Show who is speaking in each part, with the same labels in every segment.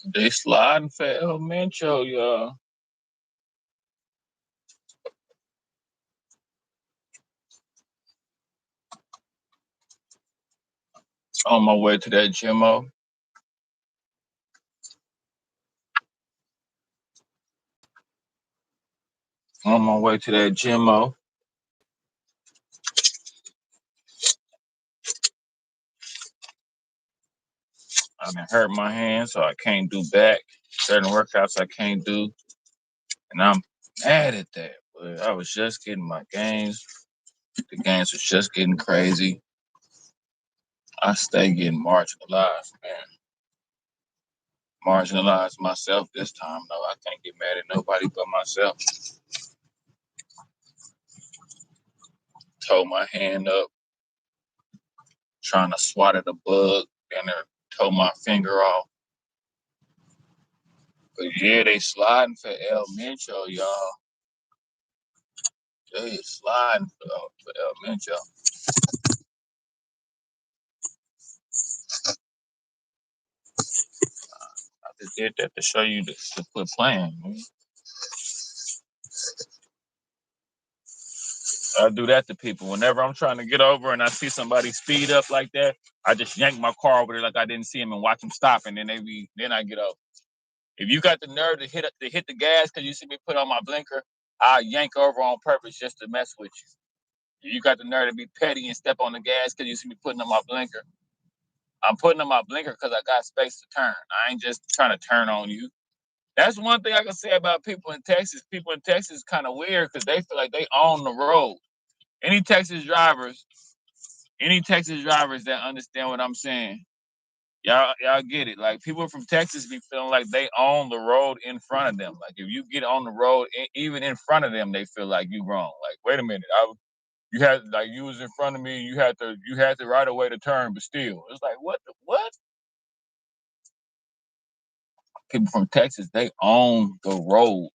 Speaker 1: They sliding for El Mencho, y'all. On my way to that Gmo. On my way to that Gmo. I done hurt my hand, so I can't do back. Certain workouts I can't do. And I'm mad at that. But I was just getting my gains. The games was just getting crazy. I stay getting marginalized, man. Marginalized myself this time, though. I can't get mad at nobody but myself. Tore my hand up, trying to swat at a bug, and then tore my finger off. But yeah, they sliding for El Mencho, y'all. They sliding for El Mencho. I just did that to show you to quit playing. Man. I do that to people. Whenever I'm trying to get over and I see somebody speed up like that, I just yank my car over there like I didn't see him and watch him stop, and then I get over. If you got the nerve to hit the gas because you see me put on my blinker, I yank over on purpose just to mess with you. If you got the nerve to be petty and step on the gas because you see me putting on my blinker, I'm putting on my blinker because I got space to turn. I ain't just trying to turn on you. That's one thing I can say about people in Texas. People in Texas kind of weird because they feel like they own the road. Any Texas drivers, any Texas drivers that understand what I'm saying, y'all get it. Like people from Texas be feeling like they own the road in front of them. Like if you get on the road, even in front of them, they feel like you wrong. Like wait a minute, you had like you was in front of me, you had the right of way to turn, but still, it's like what? People from Texas, they own the road.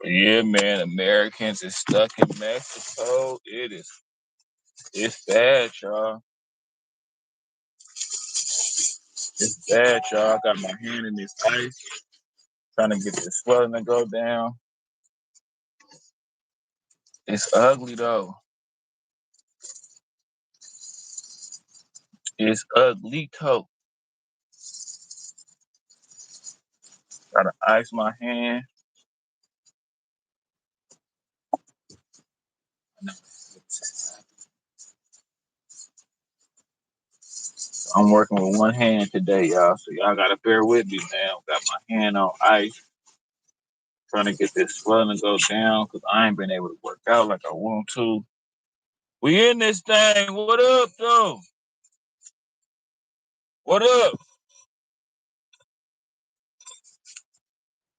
Speaker 1: But yeah, man, Americans is stuck in Mexico. It's bad, y'all. It's bad, y'all. I got my hand in this ice, trying to get this swelling to go down. It's ugly though. It's ugly toe. Gotta ice my hand. I'm working with one hand today, y'all. So y'all gotta bear with me, man. Got my hand on ice, trying to get this swelling to go down because I ain't been able to work out like I want to. We in this thing. What up, though? What up?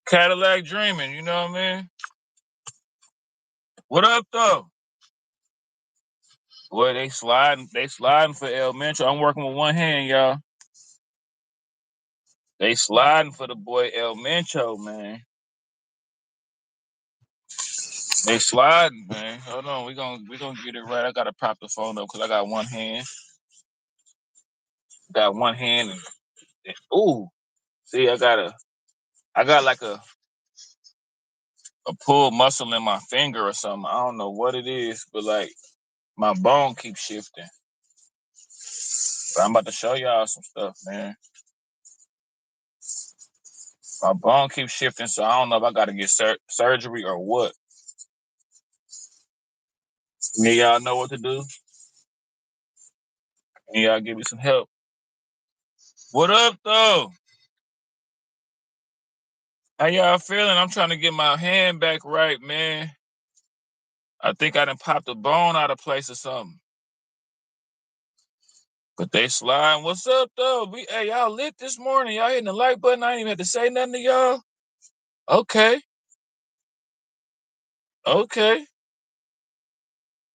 Speaker 1: Cadillac dreaming, you know what I mean? What up, though? Boy, they sliding for El Mencho. I'm working with one hand, y'all. They sliding for the boy El Mencho, man. They sliding, man. Hold on, we gonna get it right. I gotta prop the phone up because I got one hand. Got one hand and ooh, see, I got like a pull muscle in my finger or something. I don't know what it is, but like my bone keeps shifting. But I'm about to show y'all some stuff, man. My bone keeps shifting, so I don't know if I gotta get surgery or what. Any y'all know what to do? Any y'all give me some help? What up, though? How y'all feeling? I'm trying to get my hand back right, man. I think I done popped a bone out of place or something. But they sliding. What's up, though? Hey, y'all lit this morning. Y'all hitting the like button. I ain't even had to say nothing to y'all. Okay. Okay.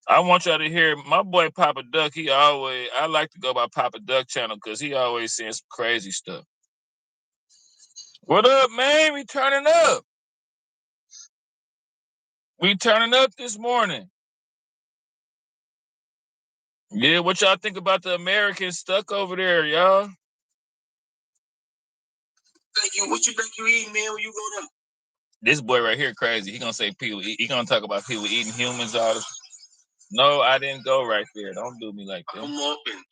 Speaker 1: I want y'all to hear my boy Papa Duck. I like to go by Papa Duck channel because he always saying some crazy stuff. What up, man? We turning up. We turning up this morning. Yeah, what y'all think about the Americans stuck over there, y'all?
Speaker 2: What you think you eating, man, when you go there?
Speaker 1: This boy right here crazy. He gonna say people. He gonna talk about people eating humans all the. No, I didn't go right there. Don't do me like that.
Speaker 2: I'm up and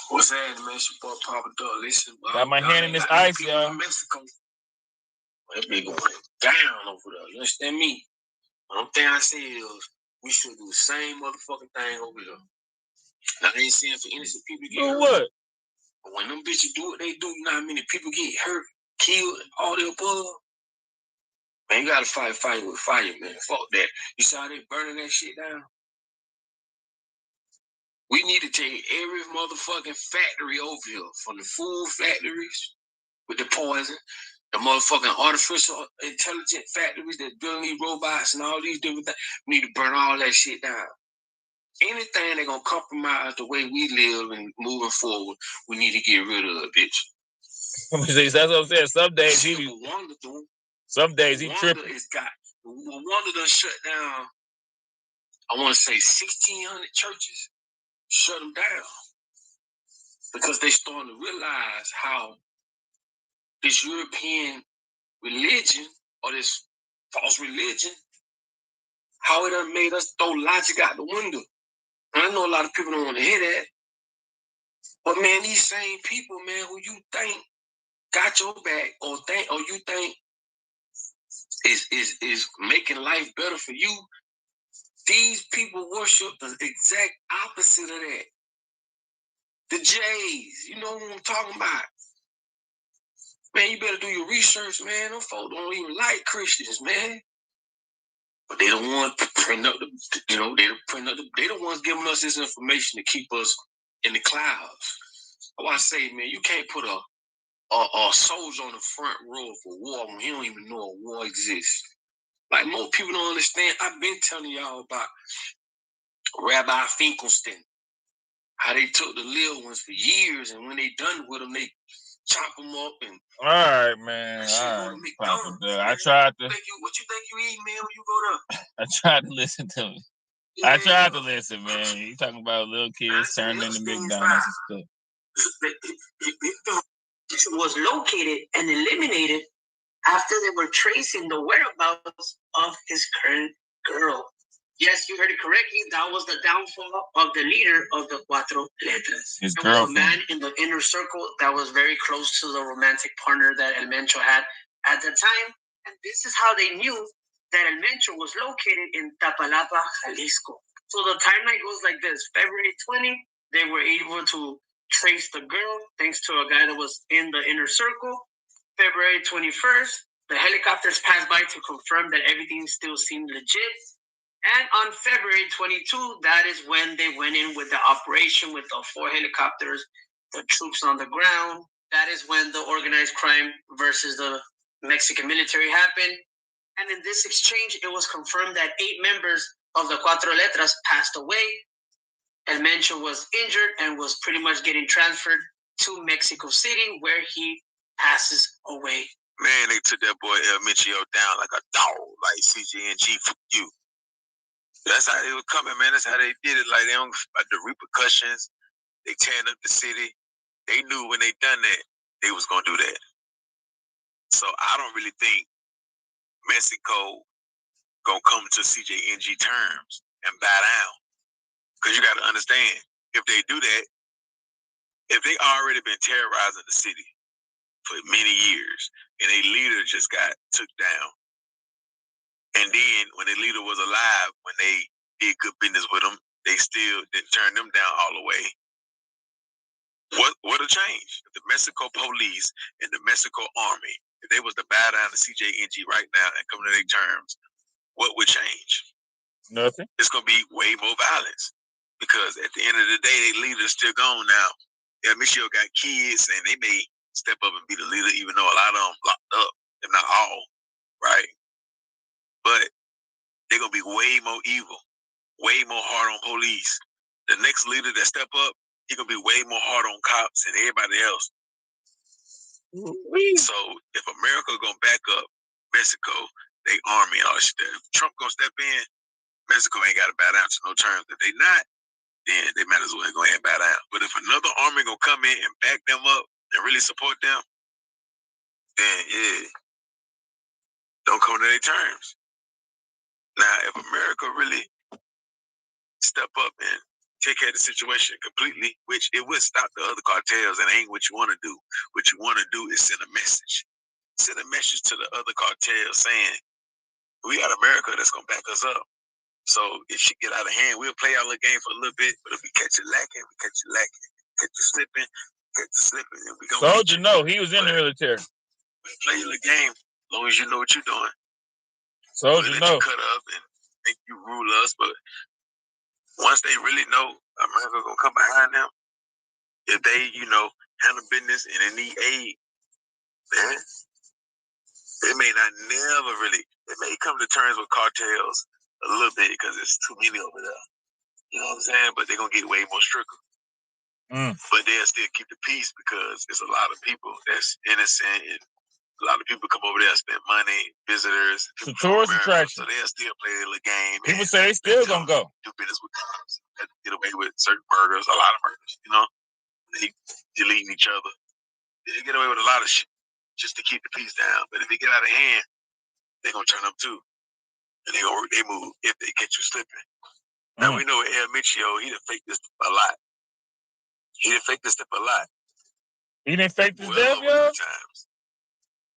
Speaker 2: what's happening, man? She bought Papa Dog. Listen,
Speaker 1: got my hand in this ice, y'all.
Speaker 2: Mexico. That big going down over there. You understand me? One thing I say is we should do the same motherfucking thing over there. Now, I ain't saying for innocent people to get hurt.
Speaker 1: What?
Speaker 2: But when them bitches do what they do, you know how many people get hurt, killed, all the above? Man, you gotta fight with fire, man. Fuck that. You saw they burning that shit down? We need to take every motherfucking factory over here, from the food factories with the poison, the motherfucking artificial intelligent factories that building these robots and all these different things. We need to burn all that shit down. Anything that's gonna compromise the way we live and moving forward, we need to get rid of, bitch.
Speaker 1: That's what I'm saying. Some days he tripping.
Speaker 2: Wanda done shut down, I want to say 1,600 churches, shut them down. Because they starting to realize how this European religion, or this false religion, how it done made us throw logic out the window. And I know a lot of people don't want to hear that. But man, these same people, man, who you think got your back, or you think is making life better for you, these people worship the exact opposite of that. The Jays, you know what I'm talking about. Man, you better do your research, man. Them folks don't even like Christians, man. But they don't want to print up they the ones giving us this information to keep us in the clouds. I want to say, man, you can't put a soldier on the front row for war when he don't even know a war exists. Like, most people don't understand. I've been telling y'all about Rabbi Finkelstein, how they took the little ones for years, and when they done with them, they chop them up and.
Speaker 1: All right, man. All right, I tried to.
Speaker 2: What you think you eat, man, when you go there?
Speaker 1: I tried to listen to him. Yeah. I tried to listen, man. You talking about little kids turning into McDonald's and stuff.
Speaker 2: It was located and eliminated after they were tracing the whereabouts of his current girl. Yes, you heard it correctly. That was the downfall of the leader of the Cuatro Letras.
Speaker 1: His girlfriend.
Speaker 2: A man in the inner circle that was very close to the romantic partner that El Mencho had at the time. And this is how they knew that El Mencho was located in Tapalapa, Jalisco. So the timeline goes like this. February 20, they were able to trace the girl thanks to a guy that was in the inner circle. February 21st, the helicopters passed by to confirm that everything still seemed legit. And on February 22, that is when they went in with the operation with the 4 helicopters, the troops on the ground. That is when the organized crime versus the Mexican military happened. And in this exchange, it was confirmed that 8 members of the Cuatro Letras passed away. El Mencho was injured and was pretty much getting transferred to Mexico City, where he passes away.
Speaker 3: Man, they took that boy El Mencho down like a dog, like CJNG for you. That's how they were coming, man. That's how they did it. Like, they don't, like, the repercussions, they tearing up the city. They knew when they done that, they was going to do that. So I don't really think Mexico going to come to CJNG terms and bow down. Because you got to understand, if they do that, if they already been terrorizing the city for many years, and a leader just got took down, and then when the leader was alive, when they did good business with them, they still didn't turn them down all the way. What'll change? If the Mexico police and the Mexico army, if they was to bow down to CJNG right now and come to their terms, what would change?
Speaker 1: Nothing.
Speaker 3: It's gonna be way more violence. Because at the end of the day, their leader's still gone now. Yeah, Michelle got kids, and they may step up and be the leader, even though a lot of them locked up, if not all, right? But they're going to be way more evil, way more hard on police. The next leader that step up, he's going to be way more hard on cops and everybody else. So if America going to back up Mexico, they army and all that shit, if Trump going to step in, Mexico ain't got to bow down to no terms. If they not, then they might as well go ahead and bow down. But if another army gonna come in and back them up and really support them, then yeah, don't come to their terms. Now, if America really step up and take care of the situation completely, which it would stop the other cartels, and ain't what you want to do. What you want to do is send a message. Send a message to the other cartels saying, we got America that's going to back us up. So if she get out of hand, we'll play our little game for a little bit, but if we catch you lacking, we catch you lacking. Catch you slipping, and we going to
Speaker 1: Soldier, no, he was in the military.
Speaker 3: We play your little game as long as you know what you're doing.
Speaker 1: Soldier,
Speaker 3: we let
Speaker 1: no.
Speaker 3: you cut up and think you rule us, but once they really know America's going to come behind them, if they, handle business and they need aid, man, they may not never really, they may come to terms with cartels a little bit because there's too many over there. You know what I'm saying? But they're going to get way more stricter. But they'll still keep the peace because there's a lot of people that's innocent and a lot of people come over there and spend money, visitors.
Speaker 1: It's a tourist attraction.
Speaker 3: So they'll still play their little game.
Speaker 1: People say they still going to go.
Speaker 3: Do business with cops. Get away with certain murders, a lot of murders, They deleting each other. They get away with a lot of shit just to keep the peace down. But if they get out of hand, they're going to turn up too. And they move if they catch you slipping. Now we know MENCHO, he done faked this a lot. He done faked this stuff a lot.
Speaker 1: He didn't fake this
Speaker 3: well
Speaker 1: death,
Speaker 3: over
Speaker 1: yo?
Speaker 3: 3 times.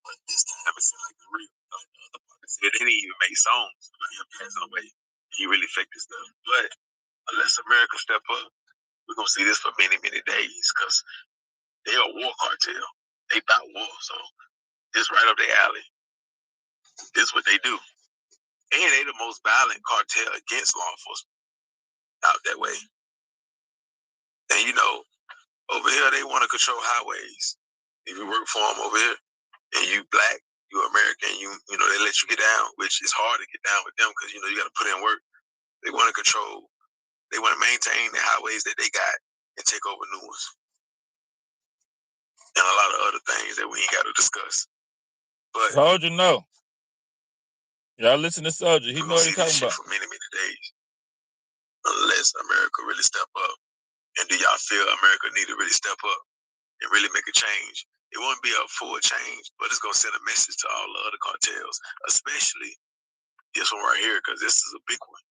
Speaker 3: But this time it seemed like the real. The other part said they didn't even make songs about him passing away. He really faked this stuff. But unless America step up, we're going to see this for many, many days because they're a war cartel. They about war. So it's right up their alley. This is what they do. And they the most violent cartel against law enforcement out that way. And over here they want to control highways. If you work for them over here and you black, you American, they let you get down, which is hard to get down with them because you got to put in work. They want to control, they want to maintain the highways that they got and take over new ones. And a lot of other things that we ain't got to discuss. But
Speaker 1: Soldier, no. Y'all listen to Soldier. He know what he's talking about.
Speaker 3: For many, many days. Unless America really step up. And do y'all feel America need to really step up and really make a change? It won't be a full change, but it's going to send a message to all the other cartels, especially this one right here, because this is a big one.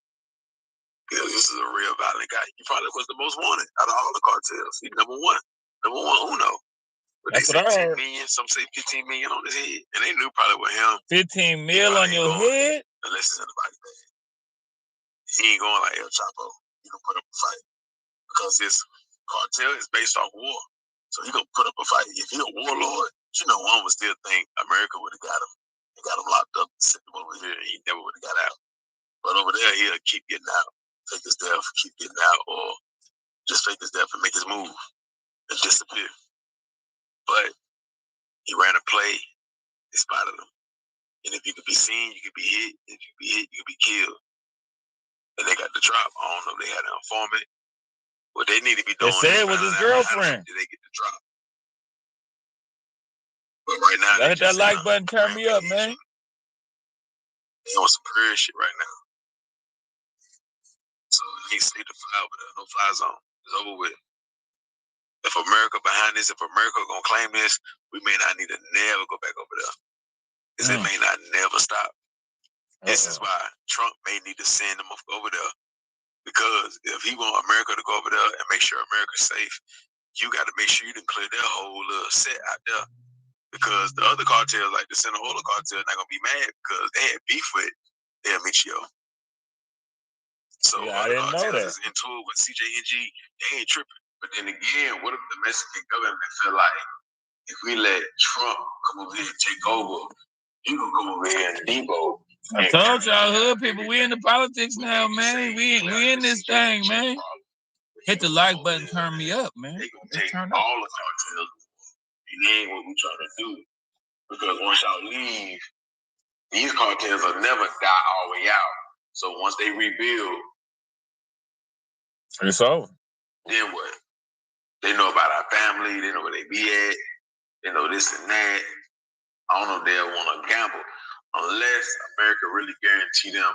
Speaker 3: Because this is a real violent guy. He probably was the most wanted out of all the cartels. He's number one uno. But
Speaker 1: that's
Speaker 3: they say 10
Speaker 1: what I heard.
Speaker 3: million, some say 15 million on his head. And they knew probably with him.
Speaker 1: 15 mil on your head?
Speaker 3: Unless it's in the body bag. He ain't going like El Chapo. He gonna put up a fight. Because this cartel is based off war. So he gonna put up a fight. If he a warlord, one would still think America would have got him. They got him locked up, sent him over here, and he never would have got out. But over there, he'll keep getting out. Fake his death, keep getting out, or just fake his death and make his move and disappear. But he ran a play, they spotted him. And if you could be seen, you could be hit. If you be hit, you could be killed. And they got the drop. I don't know if they had an informant. What they need to be doing.
Speaker 1: They said it was his girlfriend.
Speaker 3: Did they get the drop? But right now,
Speaker 1: hit that like button, turn me up, man.
Speaker 3: They on some prayer shit right now. So he ain't safe to fly over there. No fly zone. It's over with. If America behind this, if America gonna claim this, we may not need to never go back over there. Because it may not never stop. This is why Trump may need to send them over there. Because if he want America to go over there and make sure America's safe, you got to make sure you done clear their whole set out there. Because the other cartels, like the Sinaloa cartel, not gonna be mad because they had beef with MENCHO. So
Speaker 1: I didn't know that.
Speaker 3: Is into it with CJNG, they ain't tripping. But then again, what if the Mexican government feel like if we let Trump come over here and take over, you gonna come over here and debo?
Speaker 1: I told y'all, hood people, we in the politics now, man. We in this thing, man. Hit the like button, turn me up, man.
Speaker 3: They gonna take all the cartels. It ain't what we trying to do. Because once y'all leave, these cartels will never die all the way out. So once they rebuild,
Speaker 1: it's over.
Speaker 3: Then what? They know about our family. They know where they be at. They know this and that. I don't know if they'll want to gamble unless America really guarantee them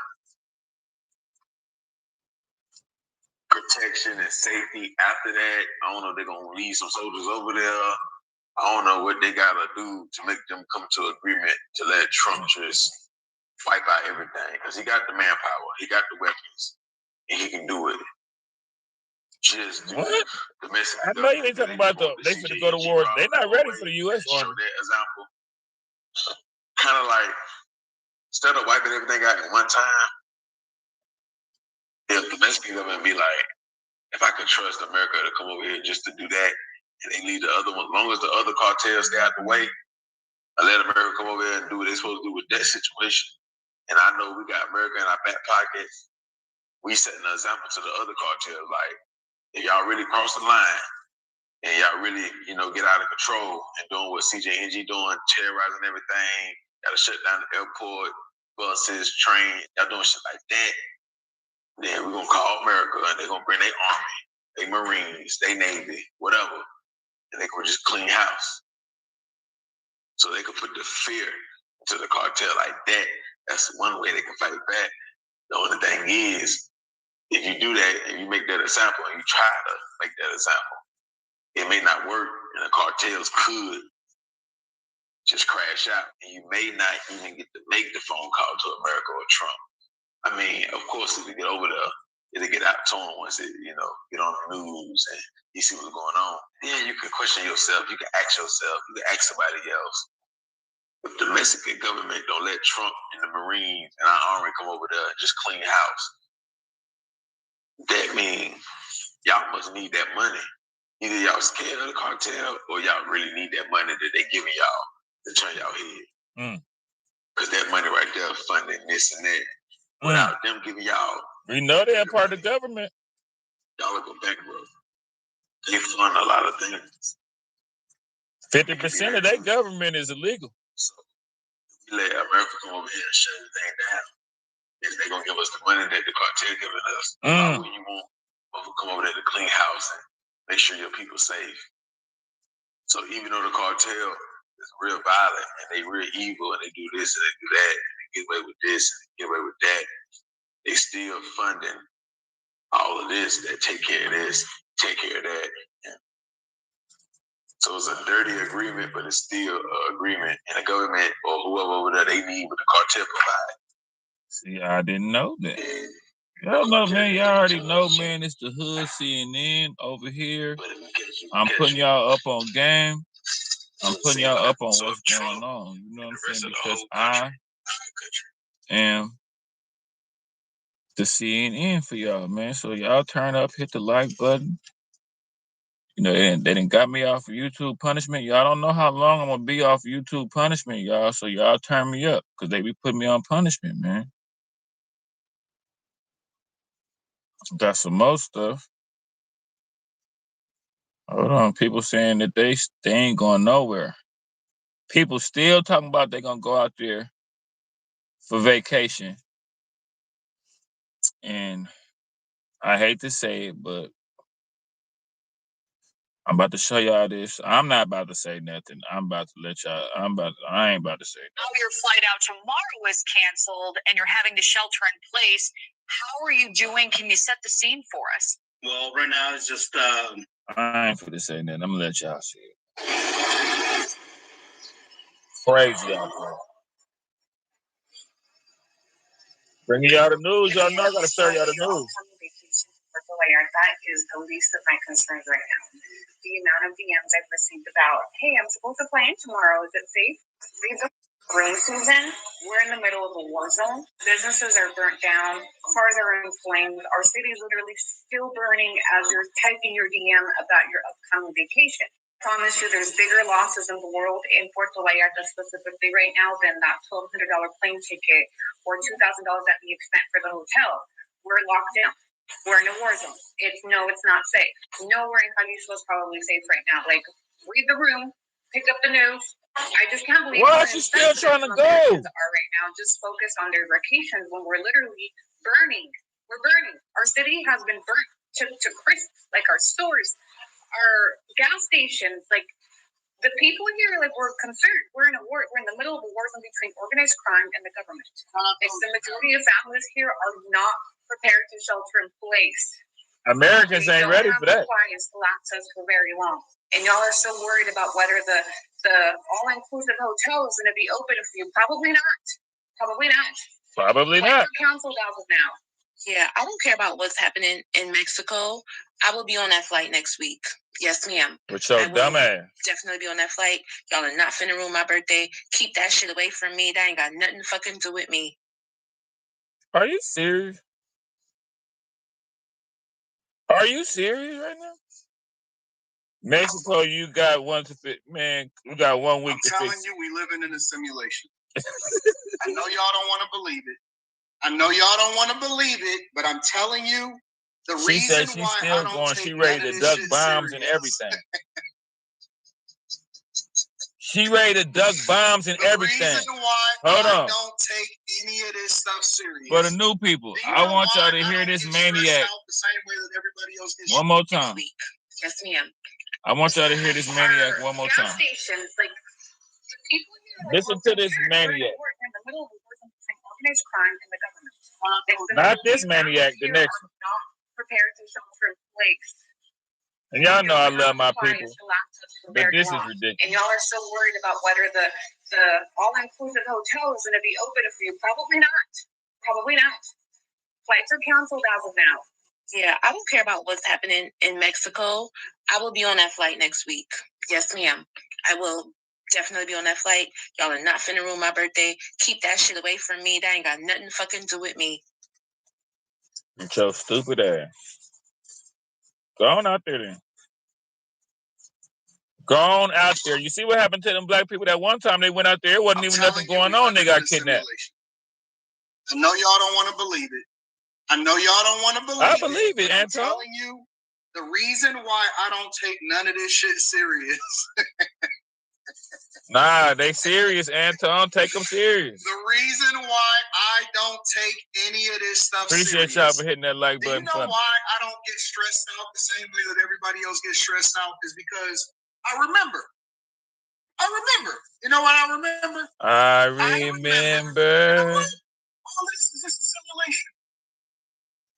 Speaker 3: protection and safety after that. I don't know if they're gonna leave some soldiers over there. I don't know what they gotta do to make them come to agreement to let Trump just wipe out everything, because he got the manpower, he got the weapons, and he can do it. Just
Speaker 1: what?
Speaker 3: Domestic.
Speaker 1: I know you ain't talking about they finna go to war. They're not ready for the U.S.
Speaker 3: Show
Speaker 1: Army.
Speaker 3: that example. Kind of like, instead of wiping everything out at one time, if the Mexican government be like, if I could trust America to come over here just to do that, and they leave the other one, as long as the other cartels stay out the way, I let America come over here and do what they're supposed to do with that situation. And I know we got America in our back pocket. We setting an example to the other cartels. Like, if y'all really cross the line and y'all really, get out of control and doing what CJNG doing, terrorizing everything, gotta shut down the airport, buses, train, y'all doing shit like that, then we're gonna call America and they're gonna bring their army, their Marines, their Navy, whatever, and they can just clean house. So they can put the fear into the cartel like that. That's one way they can fight back. The only thing is, if you do that and you make that example and you try to make that example, it may not work, and the cartels could just crash out, and you may not even get to make the phone call to America or Trump. I mean, of course, if you get over there, it'll get out to them once it, get on the news and you see what's going on. Then you can question yourself. You can ask yourself. You can ask somebody else. If the Mexican government don't let Trump and the Marines and our army come over there and just clean house, that means y'all must need that money. Either y'all scared of the cartel or y'all really need that money that they giving y'all to turn y'all head. Because that money right there funding this and that. Without them giving y'all.
Speaker 1: We know they're part of the government.
Speaker 3: Y'all will go bankrupt. They fund a lot of things.
Speaker 1: 50% of that government is illegal.
Speaker 3: So we let America come over here and shut everything down. If they're going to give us the money that the cartel giving us, why would you want to come over there to clean house and make sure your people safe? So even though the cartel is real violent and they real evil and they do this and they do that and they get away with this and they get away with that, they still funding all of this that take care of this, take care of that. Yeah. So it's a dirty agreement, but it's still an agreement, and the government or whoever over there they need what the cartel provide.
Speaker 1: See, I didn't know that. Y'all know, man. Y'all already know, man. It's the Hood CNN over here. I'm putting y'all up on game. I'm putting y'all up on what's going on. You know what I'm saying? Because I am the CNN for y'all, man. So y'all turn up, hit the like button. They done got me off of YouTube punishment. Y'all don't know how long I'm gonna be off YouTube punishment, y'all. So y'all turn me up, because they be putting me on punishment, man. Got some more stuff. Hold on. People saying that they ain't going nowhere. People still talking about they gonna go out there for vacation. And I hate to say it, but I'm about to show y'all this. I'm not about to say nothing. I'm about to let y'all, I ain't about to say nothing.
Speaker 2: Now your flight out tomorrow is canceled and you're having to shelter in place. How are you doing? Can you set the scene for us? Well, right now it's just...
Speaker 1: I ain't finna say nothing. I'm gonna let y'all see it. Crazy out there. Bringing y'all the news. Y'all know I gotta start y'all the news.
Speaker 2: That is the least of my concerns right now. The amount of DMs I've received about, hey, I'm supposed to play in tomorrow. Is it safe? Read the rain season. We're in the middle of a war zone. Businesses are burnt down. Cars are in flames. Our city is literally still burning as you're typing your DM about your upcoming vacation. I promise you there's bigger losses in the world in Puerto Vallarta specifically right now than that $1,200 plane ticket or $2,000 that we spent for the hotel. We're locked down. We're in a war zone. It's not safe. Nowhere in Jalisco is probably safe right now. Like, read the room, pick up the news. I just can't believe
Speaker 1: why is she still trying to go?
Speaker 2: Are right now just focus on their vacations when we're literally burning. We're burning. Our city has been burnt to crisp. Like our stores, our gas stations, like the people here, like we're concerned. We're in the middle of a war zone between organized crime and the government. The majority of families here are not prepared to shelter in place.
Speaker 1: Americans ain't ready for that.
Speaker 2: Compliance to lactose for very long, and y'all are so worried about whether the all-inclusive hotel is going to be open for you. Probably not. Probably not.
Speaker 1: Probably not.
Speaker 2: Canceled as of now. Yeah, I don't care about what's happening in Mexico. I will be on that flight next week. Yes, ma'am.
Speaker 1: With your dumb ass.
Speaker 2: Definitely be on that flight. Y'all are not finna ruin my birthday. Keep that shit away from me. That ain't got nothing to fucking do with me.
Speaker 1: Are you serious? Are you serious right now? Mexico, you got one to fit, man. You got 1 week to fix.
Speaker 2: I'm telling you, we living in a simulation. I know y'all don't want to believe it. I know y'all don't want to believe it, but I'm telling you, the reason
Speaker 1: said she's
Speaker 2: why
Speaker 1: still
Speaker 2: I don't
Speaker 1: going.
Speaker 2: take
Speaker 1: She ready to duck bombs and everything. She ready to duck bombs and everything.
Speaker 2: The reason why I don't take any of this stuff serious.
Speaker 1: For the new people, I want y'all to hear this maniac.
Speaker 2: The same way that everybody else gets
Speaker 1: one more time.
Speaker 2: Yes, ma'am.
Speaker 1: I want y'all to hear this maniac one more time.
Speaker 2: Stations, like, the people here,
Speaker 1: listen to this maniac.
Speaker 2: In the middle of a war between organized crime and the government.
Speaker 1: Not this maniac, the next one.
Speaker 2: Not prepared to shelter in place.
Speaker 1: And y'all know I love my people, but this is ridiculous.
Speaker 2: And y'all are so worried about whether the all-inclusive hotel is going to be open for you. Probably not. Probably not. Flights are canceled as of now. Yeah, I don't care about what's happening in Mexico. I will be on that flight next week. Yes, ma'am. I will definitely be on that flight. Y'all are not finna ruin my birthday. Keep that shit away from me. That ain't got nothing to fucking do with me.
Speaker 1: It's your stupid ass. Go on out there then. Go on out there. You see what happened to them black people that one time they went out there? It wasn't even nothing going on. They got kidnapped.
Speaker 2: I know y'all don't want to believe it. I know y'all don't want to believe it.
Speaker 1: I believe it, Anton.
Speaker 2: I'm telling you, the reason why I don't take none of this shit serious.
Speaker 1: Nah, they serious, Anton. Take them serious.
Speaker 2: The reason why I don't take any of this stuff serious.
Speaker 1: Appreciate y'all for hitting that like button.
Speaker 2: Do you know why I don't get stressed out the same way that everybody else gets stressed out? Is because I remember. You know what I remember?
Speaker 1: I remember.
Speaker 2: All this is just a simulation.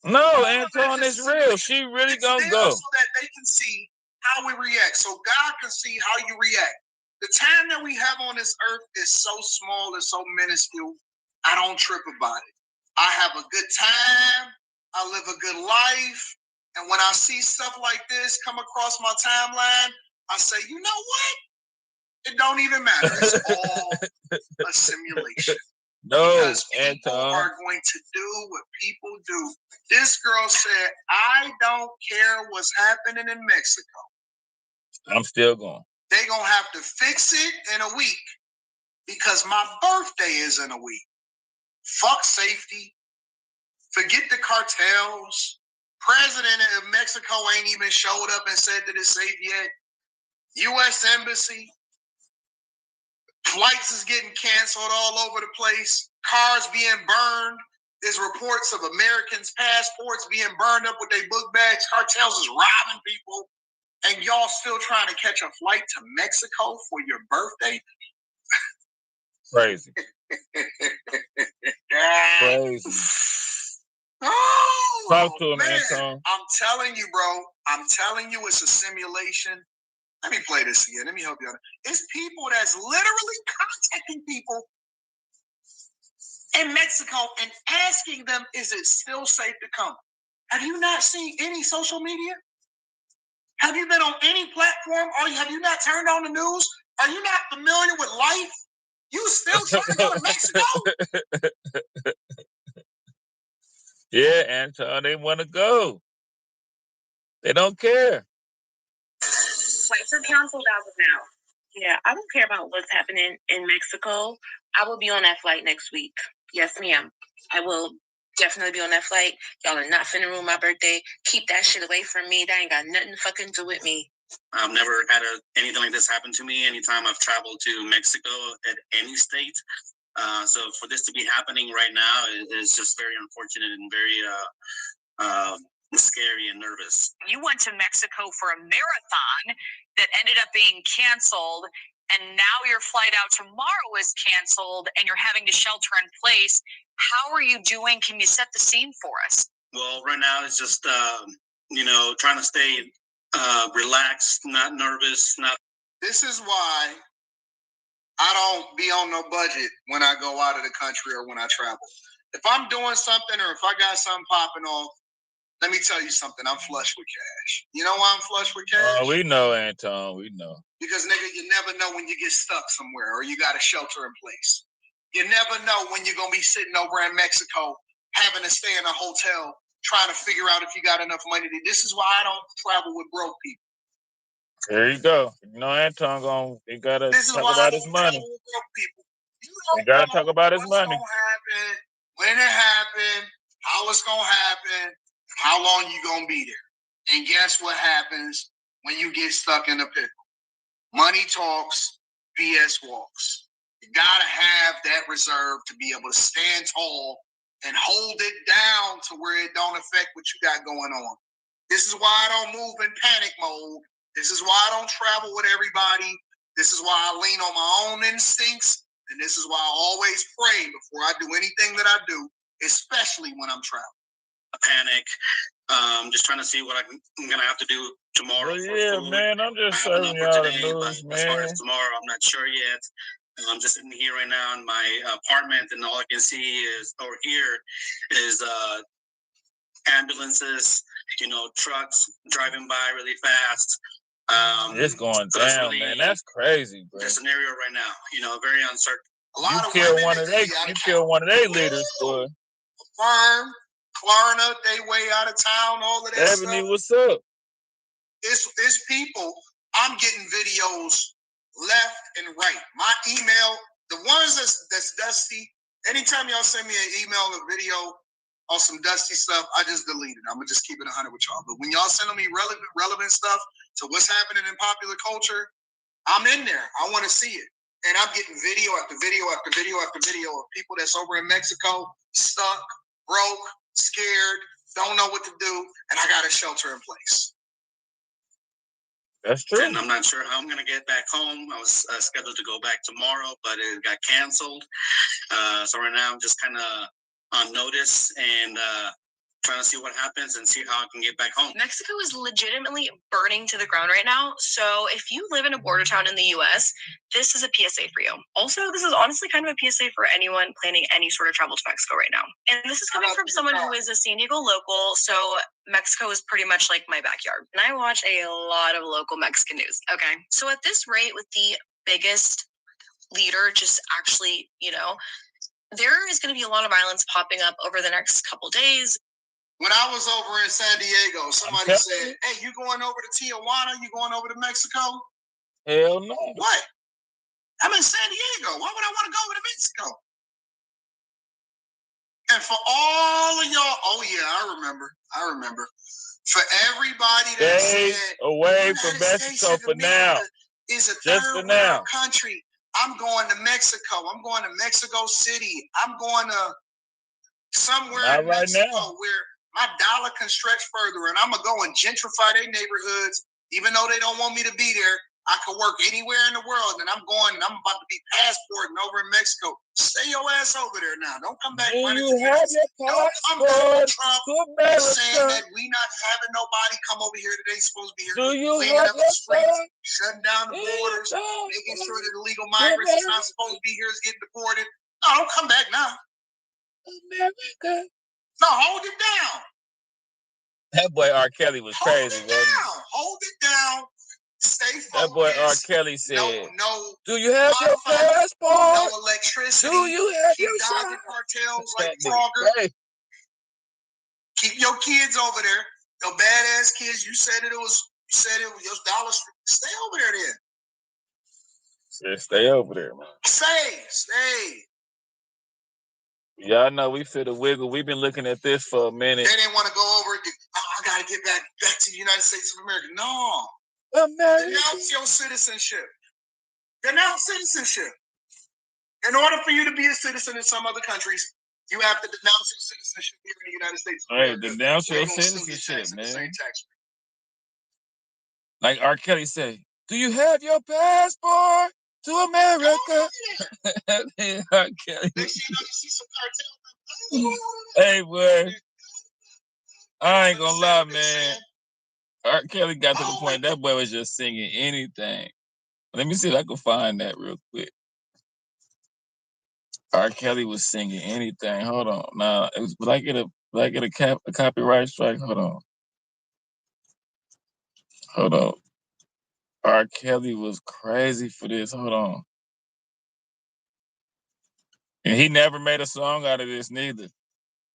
Speaker 1: No, Anton is real. She really gonna go.
Speaker 2: So that they can see how we react. So God can see how you react. The time that we have on this earth is so small and so minuscule. I don't trip about it. I have a good time. I live a good life. And when I see stuff like this come across my timeline, I say, you know what? It don't even matter. It's all a simulation.
Speaker 1: No,
Speaker 2: because people are going to do what people do. This girl said, I don't care what's happening in Mexico.
Speaker 1: I'm still going.
Speaker 2: They're going to have to fix it in a week because my birthday is in a week. Fuck safety. Forget the cartels. President of Mexico ain't even showed up and said that it's safe yet. U.S. Embassy. Flights is getting canceled all over the place. Cars being burned. There's reports of Americans' passports being burned up with their book bags. Cartels is robbing people. And y'all still trying to catch a flight to Mexico for your birthday?
Speaker 1: Crazy. Crazy.
Speaker 2: Oh,
Speaker 1: talk to him,
Speaker 2: man.
Speaker 1: Anton.
Speaker 2: I'm telling you, bro. I'm telling you, it's a simulation. Let me play this again. Let me help you out. It's people that's literally contacting people in Mexico and asking them, is it still safe to come? Have you not seen any social media? Have you been on any platform? Have you not turned on the news? Are you not familiar with life? You still trying to go to Mexico?
Speaker 1: Yeah, Anton, they want to go. They don't care.
Speaker 2: Flights are canceled as of now. Yeah, I don't care about what's happening in Mexico. I will be on that flight next week. Yes, ma'am. I will definitely be on that flight. Y'all are not finna ruin my birthday. Keep that shit away from me. That ain't got nothing to fucking do with me. I've never had anything like this happen to me anytime I've traveled to Mexico at any state. So for this to be happening right now is just very unfortunate and very scary and nervous. You went to Mexico for a marathon that ended up being canceled, and now your flight out tomorrow is canceled, and you're having to shelter in place. How are you doing? Can you set the scene for us? Well, right now it's just trying to stay relaxed, not nervous, not. This is why I don't be on no budget when I go out of the country or when I travel. If I'm doing something or if I got something popping off, let me tell you something. I'm flush with cash. You know why I'm flush with cash?
Speaker 1: Oh, we know, Anton. We know.
Speaker 2: Because, nigga, you never know when you get stuck somewhere or you got a shelter in place. You never know when you're going to be sitting over in Mexico having to stay in a hotel trying to figure out if you got enough money. This is why I don't travel with broke people.
Speaker 1: There you go. You know, Anton he gotta talk about his money. He gotta talk about his money.
Speaker 2: What's gonna happen, when it happened, how it's gonna happen, how long you gonna be there. And guess what happens when you get stuck in a pickle? Money talks, BS walks. You gotta have that reserve to be able to stand tall and hold it down to where it don't affect what you got going on. This is why I don't move in panic mode. This is why I don't travel with everybody. This is why I lean on my own instincts. And this is why I always pray before I do anything that I do, especially when I'm traveling. A panic. Just trying to see what I'm going to have to do tomorrow.
Speaker 1: Yeah, man, I'm just serving y'all the news, man.
Speaker 2: As far as tomorrow, I'm not sure yet. I'm just sitting here right now in my apartment, and all I can see is, or hear is ambulances, trucks driving by really fast.
Speaker 1: It's going down, really, man. That's crazy, bro.
Speaker 2: The scenario right now, very uncertain.
Speaker 1: You kill one of their leaders, boy.
Speaker 2: Farm, Klarna, they way out of town, all of that
Speaker 1: Ebony,
Speaker 2: stuff.
Speaker 1: What's up?
Speaker 2: It's people. I'm getting videos left and right. My email, the ones that's dusty, anytime y'all send me an email or video on some dusty stuff, I just delete it. I'm going to just keep it 100 with y'all. But when y'all sending me relevant stuff to what's happening in popular culture, I'm in there. I want to see it. And I'm getting video after video after video after video of people that's over in Mexico, stuck, broke, scared, don't know what to do, and I got a shelter in place.
Speaker 1: That's true.
Speaker 2: And I'm not sure how I'm going to get back home. I was scheduled to go back tomorrow, but it got canceled. So right now I'm just kind of on notice and trying to see what happens and see how I can get back home.
Speaker 4: Mexico is legitimately burning to the ground right now. So if you live in a border town in the US, this is a PSA for you. Also, this is honestly kind of a PSA for anyone planning any sort of travel to Mexico right now. And this is coming from someone who is a San Diego local. So Mexico is pretty much like my backyard. And I watch a lot of local Mexican news. Okay. So at this rate, with the biggest leader just actually, there is going to be a lot of violence popping up over the next couple days.
Speaker 2: When I was over in San Diego, somebody said, "Hey, you going over to Tijuana? You going over to Mexico?"
Speaker 1: Hell no.
Speaker 2: What? I'm in San Diego. Why would I want to go over to Mexico? And for all of y'all, oh yeah, I remember. For everybody that
Speaker 1: stay
Speaker 2: said
Speaker 1: away from Mexico for now.
Speaker 2: Is a third world country. I'm going to Mexico. I'm going to Mexico City. I'm going to somewhere
Speaker 1: not
Speaker 2: in
Speaker 1: right
Speaker 2: Mexico
Speaker 1: now.
Speaker 2: Where my dollar can stretch further, and I'm going to go and gentrify their neighborhoods, even though they don't want me to be there. I could work anywhere in the world, and I'm about to be passporting over in Mexico. Stay your ass over there now. Don't come back.
Speaker 1: Do you have your passport to America?
Speaker 2: Saying that we not having nobody come over here today. Supposed to be here.
Speaker 1: Do you have your
Speaker 2: streets, shutting down the borders, making sure that illegal migrants is not supposed to be here is getting deported. No, don't come back now.
Speaker 1: America.
Speaker 2: No, hold it down.
Speaker 1: That boy R. Kelly was crazy,
Speaker 2: wasn't it? Hold it down. Stay focused.
Speaker 1: That boy R. Kelly said,
Speaker 2: no.
Speaker 1: Do you have your passport?
Speaker 2: No electricity.
Speaker 1: Do you have
Speaker 2: your
Speaker 1: shot?
Speaker 2: Cartels like Kroger.
Speaker 1: Hey.
Speaker 2: Keep your kids over there. Your badass kids. You said it was your dollar. Stay over there then.
Speaker 1: Stay over there, man.
Speaker 2: Stay.
Speaker 1: Y'all know we feel the wiggle. We've been looking at this for a minute.
Speaker 2: They didn't want to go over it. I got to get back to the United States of America. No.
Speaker 1: America.
Speaker 2: Denounce your citizenship. Denounce citizenship. In order for you to be a citizen in some other countries, you have to denounce your citizenship here in the United States of America.
Speaker 1: Hey, denounce your citizenship, man. Like R. Kelly said, do you have your passport to America? R. Kelly. Hey, boy. I ain't gonna lie, man. R. Kelly got to the point that boy was just singing anything. Let me see if I can find that real quick. R. Kelly was singing anything. Hold on. Nah, it was a copyright strike? Hold on. R. Kelly was crazy for this. Hold on. And he never made a song out of this neither.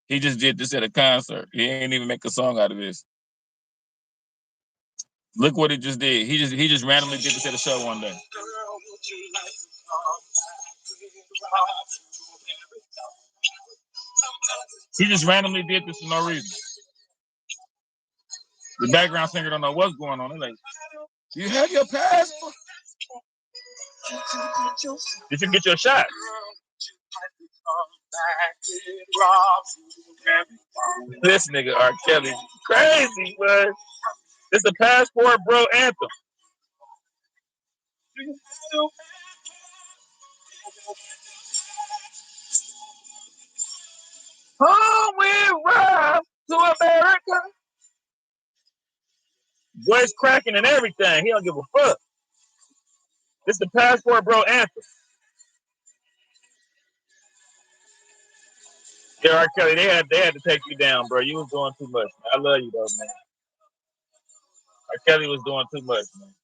Speaker 1: He just did this at a concert. He ain't even make a song out of this. Look what he just did. He just randomly did this at a show one day. He just randomly did this for no reason. The background singer don't know what's going on. They're like, "Do you have your passport? Did you get your shot?" This nigga R. Kelly crazy, man. It's the Passport Bro anthem. Home we ride to America. Voice cracking and everything. He don't give a fuck. This the Passport Bro anthem. Yeah, R. Kelly, they had to take you down, bro. You was doing too much. Man. I love you though, man. R. Kelly was doing too much, man.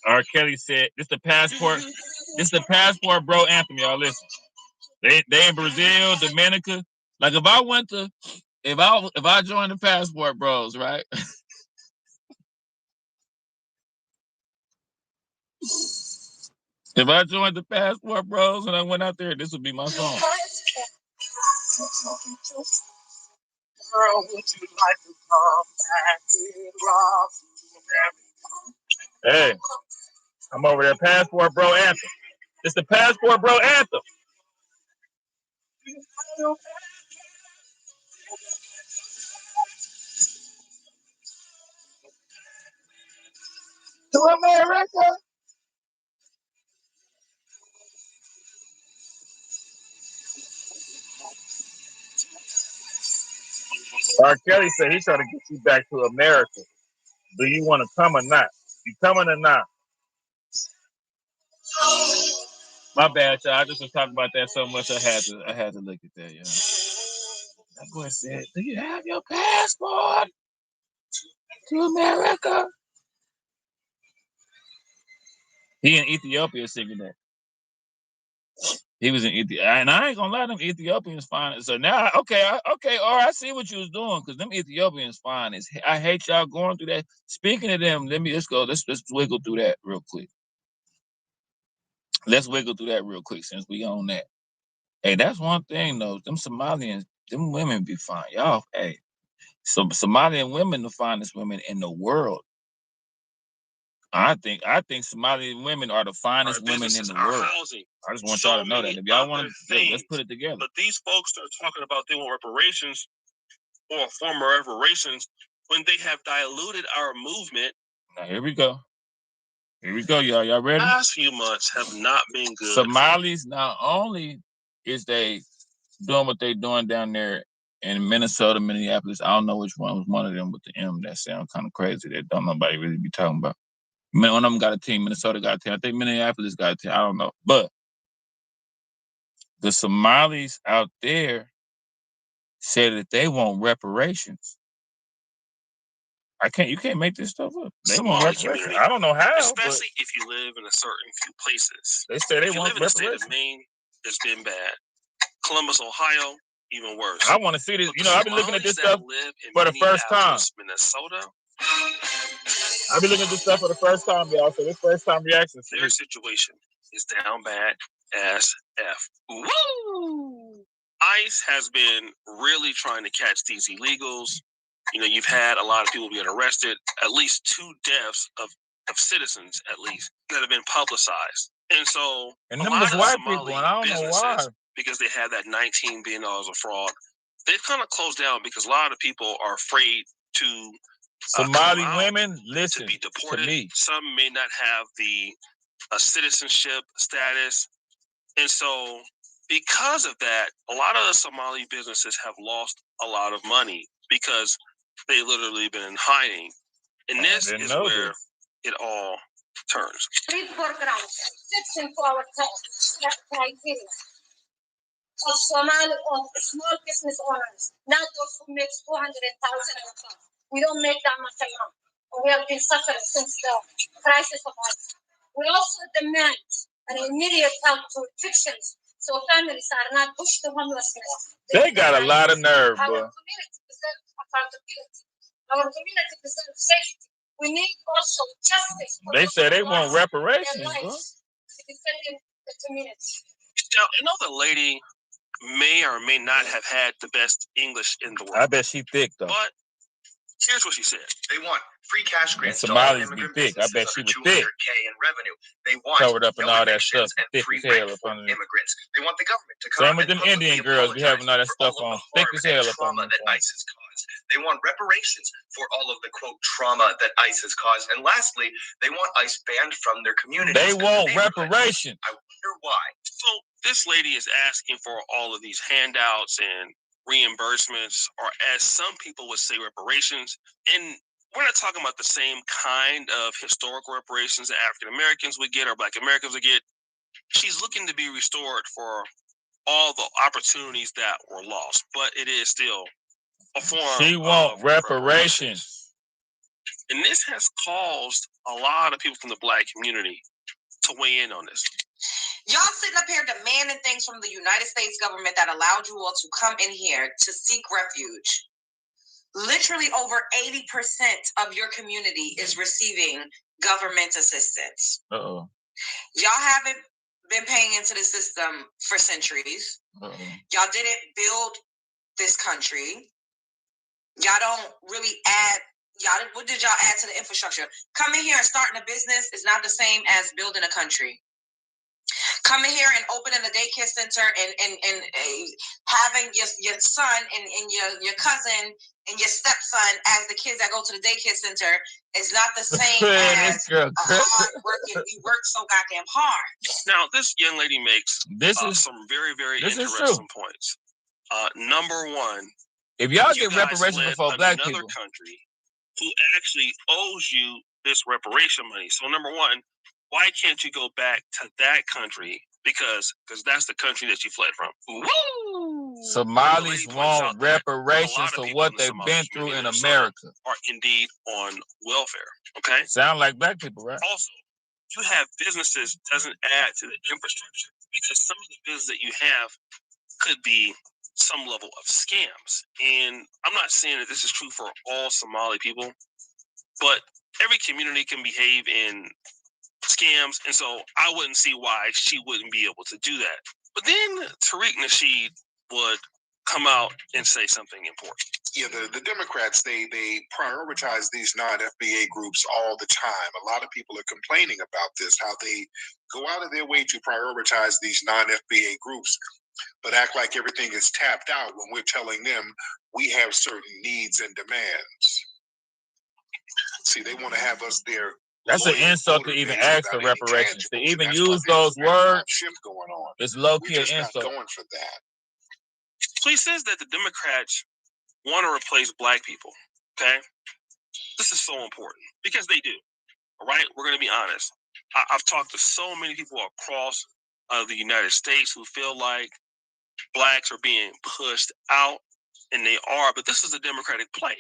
Speaker 1: R. Kelly said, "This the Passport Bro anthem, y'all. Listen, they in Brazil, Dominica. Like if I joined the Passport Bros, right? If I joined the Passport Bros and I went out there, this would be my song." Hey, I'm over there, Passport Bro anthem. It's the Passport Bro anthem. To America. R. Kelly said he's trying to get you back to America. Do you want to come or not? You coming or not? My bad, y'all. I just was talking about that so much I had to look at that, yeah. That boy said, "Do you have your passport to America?" He in Ethiopia singing that. He was in Ethiopia, and I ain't gonna lie, them Ethiopians fine. So now, okay, I see what you was doing, because them Ethiopians fine. I hate y'all going through that. Speaking of them, let's wiggle through that real quick. Let's wiggle through that real quick since we on that. Hey, that's one thing though. Them Somalians, them women be fine. Y'all, hey, Somalian women the finest women in the world. I think Somalian women are the finest women in the world. Housing. I just want y'all to know that. If y'all want to, let's put it together. But these folks are talking about they want reparations or former reparations when they have diluted our movement. Now here we go. Here we go, y'all. Y'all ready? The last few months have not been good. Somalis, not only is they doing what they doing down there in Minnesota, Minneapolis. I don't know which one was one of them with the M. That sound kind of crazy. That don't nobody really be talking about. One of them got a team. Minnesota got a team. I think Minneapolis got a team. I don't know. But the Somalis out there said that they want reparations. You can't make this stuff up. They want reparations. I don't know how. Especially if you live in a certain few places. They say they want reparations. If you live in the state of Maine, it's been bad. Columbus, Ohio, even worse. I want to see this. I've been looking at this stuff for the first time. Minnesota. I've been looking at this stuff for the first time, y'all. So this first time reaction. Their situation is down bad as F. Woo! ICE has been really trying to catch these illegals. You've had a lot of people being arrested. At least 2 deaths of citizens, at least, that have been publicized. And so, a lot of white people, and I don't know why, because they have that $19 billion of fraud, they've kind of closed down because a lot of people are afraid to Somali women, listen to be deported. To me. Some may not have the citizenship status. And so, because of that, a lot of the Somali businesses have lost a lot of money because
Speaker 5: they literally been in hiding. And this is where it all turns.
Speaker 2: Three foregrounds, fixing for our criteria. Of Somali or small business owners, not those who make 400,000 and above. We don't make that much amount. We have been suffering since the crisis of oil. We also demand an immediate help to evictions so families are not pushed to homelessness.
Speaker 1: They got a lot of nerve, boy.
Speaker 2: Our community deserves accountability. Our community deserves safety. We need also justice.
Speaker 1: They say they want reparations, bro.
Speaker 2: To defending the community.
Speaker 5: Now, I know the lady may or may not have had the best English in the world.
Speaker 1: I bet she thick, though.
Speaker 5: But here's what she said.
Speaker 6: They want free cash grants
Speaker 1: and
Speaker 6: to all
Speaker 1: Somalis
Speaker 6: immigrant
Speaker 1: be thick. I bet
Speaker 6: businesses
Speaker 1: she
Speaker 6: under
Speaker 1: was thick.
Speaker 6: $200K in revenue. They want
Speaker 1: Covered up in all that
Speaker 6: evictions
Speaker 1: stuff,
Speaker 6: and
Speaker 1: thick
Speaker 6: free
Speaker 1: as hell
Speaker 6: rent
Speaker 1: up
Speaker 6: for
Speaker 1: under there.
Speaker 6: immigrants. They want the government to come
Speaker 1: Same with
Speaker 6: and
Speaker 1: them Indian
Speaker 6: publicly
Speaker 1: girls be having all that
Speaker 6: apologize
Speaker 1: stuff
Speaker 6: for all
Speaker 1: on,
Speaker 6: of the
Speaker 1: thick
Speaker 6: harm
Speaker 1: as hell
Speaker 6: and
Speaker 1: up on
Speaker 6: trauma
Speaker 1: them.
Speaker 6: that ICE has caused. They want reparations for all of the quote trauma that ICE has caused. And lastly, they want ICE banned from their communities.
Speaker 1: They want reparations.
Speaker 6: I wonder why.
Speaker 5: So this lady is asking for all of these handouts and reimbursements, or as some people would say, reparations. And we're not talking about the same kind of historical reparations that African Americans would get or Black Americans would get. She's looking to be restored for all the opportunities that were lost, but it is still a form
Speaker 1: She want reparations.
Speaker 5: And this has caused a lot of people from the Black community to weigh in on this.
Speaker 7: Y'all sitting up here demanding things from the United States government that allowed you all to come in here to seek refuge. Literally over 80% of your community is receiving government assistance.
Speaker 1: Uh-oh.
Speaker 7: Y'all haven't been paying into the system for centuries.
Speaker 1: Uh-oh.
Speaker 7: Y'all didn't build this country. Y'all don't really add, what did y'all add to the infrastructure? Coming here and starting a business is not the same as building a country. Coming here and opening a daycare center and having your son and your cousin and your stepson as the kids that go to the daycare center is not the same as hard working. We work so goddamn hard.
Speaker 5: Now, this young lady makes some very, very interesting points. Number one,
Speaker 1: if y'all get reparations before Black people,
Speaker 5: another country who actually owes you this reparation money. So number one, why can't you go back to that country? Because that's the country that you fled from. Woo!
Speaker 1: Somalis want reparations for what they've been through in America.
Speaker 5: Are indeed on welfare. Okay?
Speaker 1: Sound like Black people, right?
Speaker 5: Also, you have businesses doesn't add to the infrastructure because some of the business that you have could be some level of scams. And I'm not saying that this is true for all Somali people, but every community can behave in scams, and so I wouldn't see why she wouldn't be able to do that. But then Tariq Nasheed would come out and say something important.
Speaker 8: Yeah, the Democrats, they prioritize these non-FBA groups all the time. A lot of people are complaining about this, how they go out of their way to prioritize these non-FBA groups, but act like everything is tapped out when we're telling them we have certain needs and demands. See, they want to have us there.
Speaker 1: That's an insult to even ask for reparations. To even use those words, it's low-key an insult.
Speaker 8: Going for that.
Speaker 5: So he says that the Democrats want to replace Black people, okay? This is so important because they do, all right? We're going to be honest. I've talked to so many people across the United States who feel like Blacks are being pushed out, and they are, but this is a Democratic play.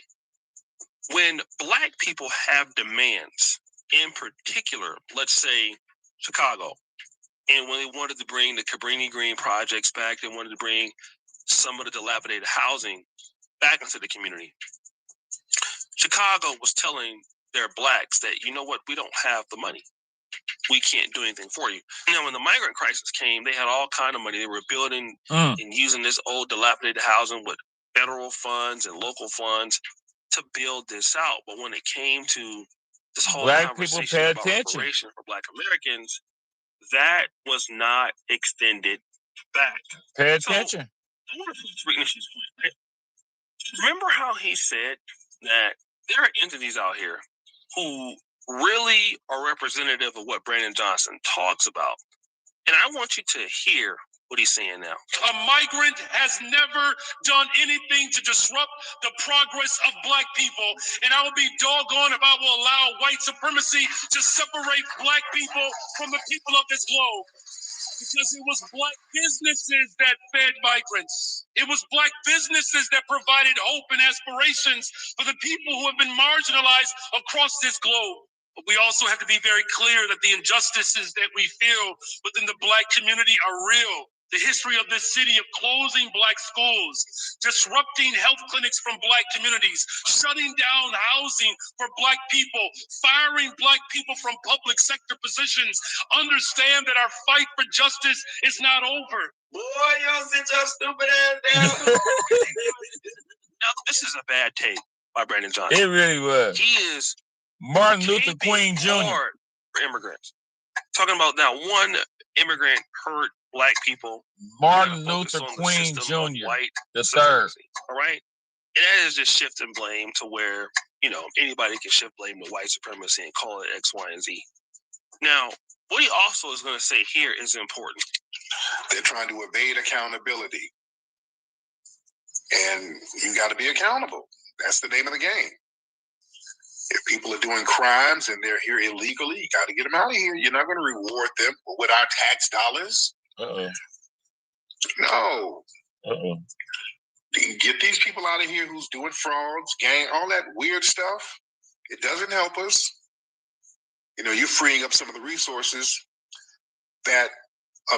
Speaker 5: When Black people have demands, in particular, let's say Chicago, and when they wanted to bring the Cabrini Green projects back, they wanted to bring some of the dilapidated housing back into the community. Chicago was telling their Blacks that, you know what, we don't have the money. We can't do anything for you. Now, when the migrant crisis came, they had all kind of money. They were building and using this old dilapidated housing with federal funds and local funds to build this out. But when it came to this whole conversation about reparation for Black Americans, that was not extended back.
Speaker 1: Pay attention.
Speaker 5: I want to prove Tariq Nasheed's point, right? Remember how he said that there are entities out here who really are representative of what Brandon Johnson talks about. And I want you to hear what he's saying now.
Speaker 9: A migrant has never done anything to disrupt the progress of black people. And I will be doggone if I will allow white supremacy to separate black people from the people of this globe. Because it was black businesses that fed migrants. It was black businesses that provided hope and aspirations for the people who have been marginalized across this globe. But we also have to be very clear that the injustices that we feel within the black community are real. The history of this city of closing black schools, disrupting health clinics from black communities, shutting down housing for black people, firing black people from public sector positions. Understand that our fight for justice is not over.
Speaker 6: Boy, y'all sit your stupid ass down.
Speaker 5: Now, this is a bad take by Brandon Johnson.
Speaker 1: It really was.
Speaker 5: He is
Speaker 1: Martin Luther King Jr.
Speaker 5: hard for immigrants. Talking about now one immigrant hurt black people.
Speaker 1: Martin Luther King Jr. the third.
Speaker 5: All right. And that is just shifting blame to where, you know, anybody can shift blame to white supremacy and call it X, Y, and Z. Now, what he also is going to say here is important.
Speaker 8: They're trying to evade accountability. And you got to be accountable. That's the name of the game. If people are doing crimes and they're here illegally, you got to get them out of here. You're not going to reward them with our tax dollars.
Speaker 1: Uh-oh.
Speaker 8: No.
Speaker 1: Uh-oh.
Speaker 8: Get these people out of here who's doing frauds, gang, all that weird stuff. It doesn't help us. You know, you're freeing up some of the resources that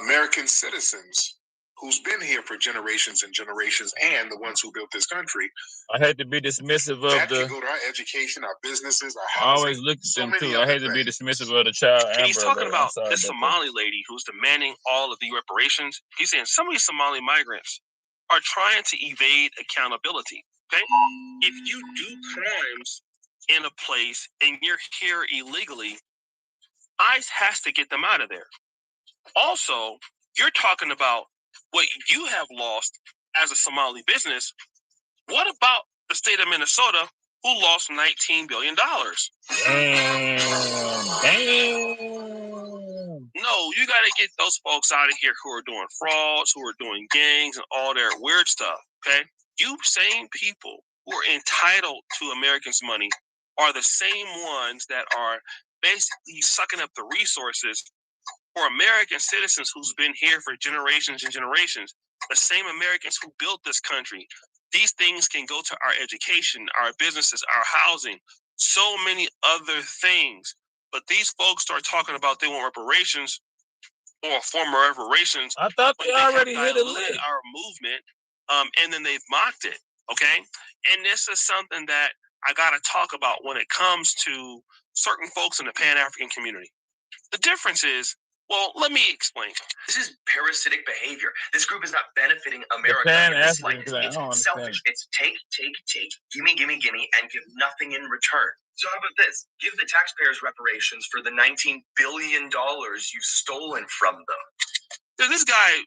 Speaker 8: American citizens who's been here for generations and generations, and the ones who built this country.
Speaker 1: I hate to be dismissive of
Speaker 8: that
Speaker 1: the.
Speaker 8: Can go to our education, our businesses, our
Speaker 1: I
Speaker 8: housing.
Speaker 1: always look at them too. I hate to be dismissive of the child.
Speaker 5: And he's talking about this Somali lady who's demanding all of the reparations. He's saying some of these Somali migrants are trying to evade accountability. Okay, if you do crimes in a place and you're here illegally, ICE has to get them out of there. Also, you're talking about what you have lost as a Somali business. What about the state of Minnesota, who lost $19 billion?
Speaker 1: Damn.
Speaker 5: No, you got to get those folks out of here who are doing frauds, who are doing gangs and all their weird stuff, okay? You same people who are entitled to Americans' money are the same ones that are basically sucking up the resources for American citizens who's been here for generations and generations, the same Americans who built this country. These things can go to our education, our businesses, our housing, so many other things. But these folks start talking about they want reparations or former reparations.
Speaker 1: I thought they already hit a lick.
Speaker 5: Our movement, and then they've mocked it, okay? And this is something that I got to talk about when it comes to certain folks in the Pan-African community. The difference is, well, let me explain.
Speaker 6: This is parasitic behavior. This group is not benefiting America. It's selfish. It's take, gimme, and give nothing in return. So how about this? Give the taxpayers reparations for the $19 billion you've stolen from them.
Speaker 5: This guy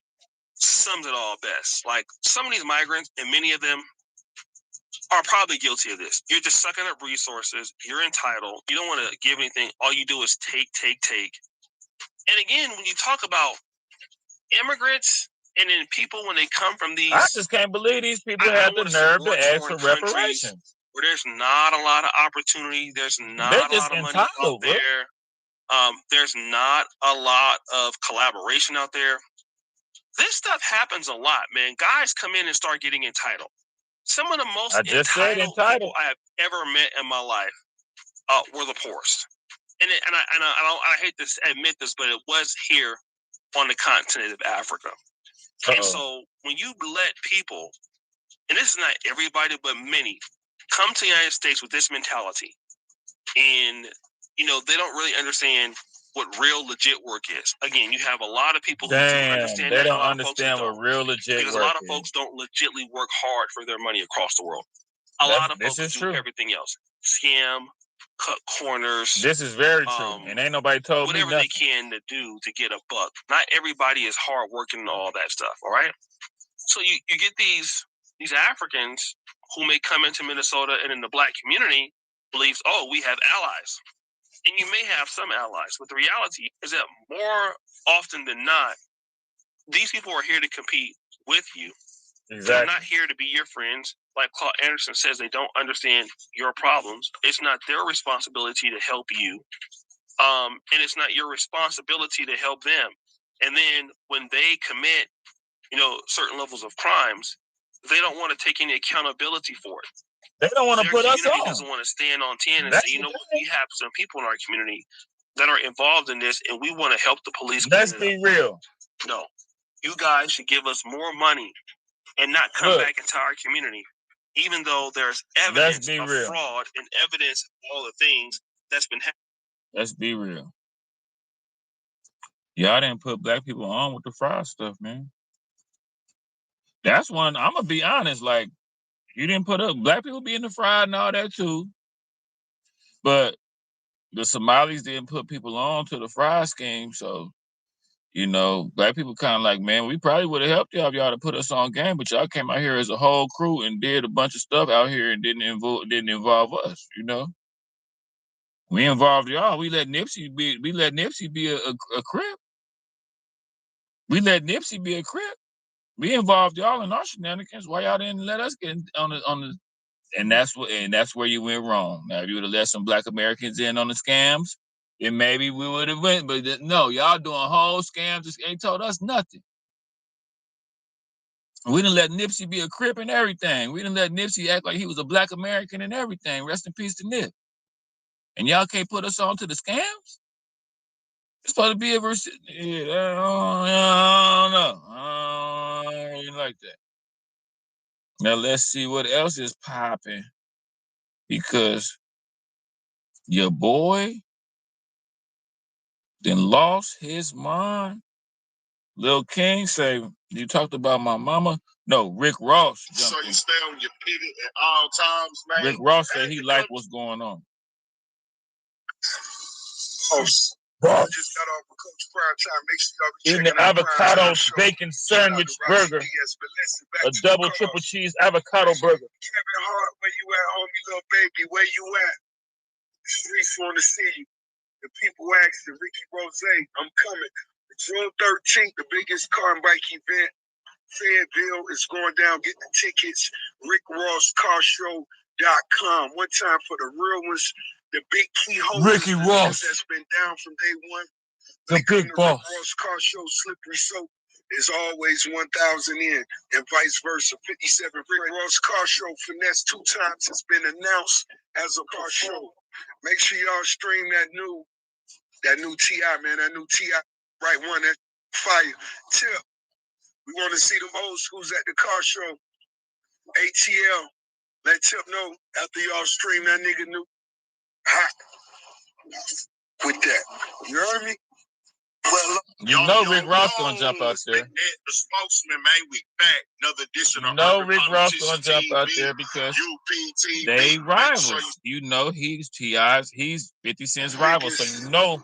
Speaker 5: sums it all best. Like, some of these migrants, and many of them, are probably guilty of this. You're just sucking up resources. You're entitled. You don't want to give anything. All you do is take. And again, when you talk about immigrants and then people when they come from these...
Speaker 1: I just can't believe these people have the nerve to ask for reparations.
Speaker 5: Where there's not a lot of opportunity. There's not a lot of money out there. There's not a lot of collaboration out there. This stuff happens a lot, man. Guys come in and start getting entitled. Some of the most entitled people I have ever met in my life were the poorest. And I hate to admit this, but it was here on the continent of Africa. And so when you let people, and this is not everybody, but many, come to the United States with this mentality, and you know they don't really understand what real legit work is. Again, you have a lot of people who do understand.
Speaker 1: They don't understand what real legit work is.
Speaker 5: Because a lot of folks don't legitly work hard for their money across the world. A lot of folks do everything else. Scam, cut corners.
Speaker 1: This is very true. And ain't nobody told me
Speaker 5: whatever they can to do to get a buck. Not everybody is hard working and all that stuff, all right? So you get these Africans who may come into Minnesota and in the black community believes, oh, we have allies. And you may have some allies, but the reality is that more often than not, these people are here to compete with you.
Speaker 1: Exactly.
Speaker 5: They're not here to be your friends. Like Claude Anderson says, they don't understand your problems. It's not their responsibility to help you. And it's not your responsibility to help them. And then when they commit, certain levels of crimes, they don't want to take any accountability for it.
Speaker 1: They don't want to put us on.
Speaker 5: Their community doesn't want to stand on 10 and say, we have some people in our community that are involved in this, and we want to help the police.
Speaker 1: Let's be real.
Speaker 5: No, you guys should give us more money and not come back into our community, even though there's evidence of fraud and evidence of all the things that's been happening.
Speaker 1: Let's be real. Y'all didn't put black people on with the fraud stuff, man. That's one, I'm going to be honest, like, you didn't put up, black people be in the fraud and all that too. But the Somalis didn't put people on to the fraud scheme, so, black people kind of like, man, we probably would have helped y'all if y'all to put us on game, but y'all came out here as a whole crew and did a bunch of stuff out here and didn't involve us, We involved y'all. We let Nipsey be a crip. We let Nipsey be a crip. We involved y'all in our shenanigans. Why y'all didn't let us get on the and that's where you went wrong. Now, if you would have let some black Americans in on the scams, then maybe we would have went. But no, y'all doing whole scams. Just ain't told us nothing. We didn't let Nipsey be a crip and everything. We didn't let Nipsey act like he was a black American and everything. Rest in peace to Nip. And y'all can't put us on to the scams? It's supposed to be a verse. Yeah, I don't know. I ain't like that. Now let's see what else is popping. Because your boy then lost his mind. Lil King say, you talked about my mama? No, Rick Ross.
Speaker 8: So you stay on your pivot at all times, man.
Speaker 1: Rick Ross said he liked what's going on.
Speaker 8: I just got off with Coach Primetime. Make sure y'all be
Speaker 1: eating the avocado bacon sandwich burger. A double triple cheese avocado burger.
Speaker 8: Kevin Hart, where you at, homie, little baby? Where you at? The streets want to see you. The people asking, Ricky Rose, I'm coming. June 13th, the biggest car and bike event. Fayetteville is going down. Get the tickets. RickRossCarShow.com. One time for the real ones. The big key holders.
Speaker 1: Ricky Ross.
Speaker 8: That's been down from day one.
Speaker 1: The big boss.
Speaker 8: Rick Ross Car Show Slippery Soap is always 1,000 in, and vice versa. 57 Rick Ross Car Show Finesse 2 times has been announced as a car show. Make sure y'all stream that new T.I., man. That new T.I. Right one, that fire. Tip. We want to see them old schools at the car show. ATL. Let Tip know after y'all stream that nigga new. Hot. With that. You heard me? Well,
Speaker 1: Rick Ross gonna jump out there.
Speaker 8: The spokesman, man, we back. Another edition of
Speaker 1: Rick Ross gonna jump out there because they rivals. He's T.I.'s, he's 50 Cent's rival, so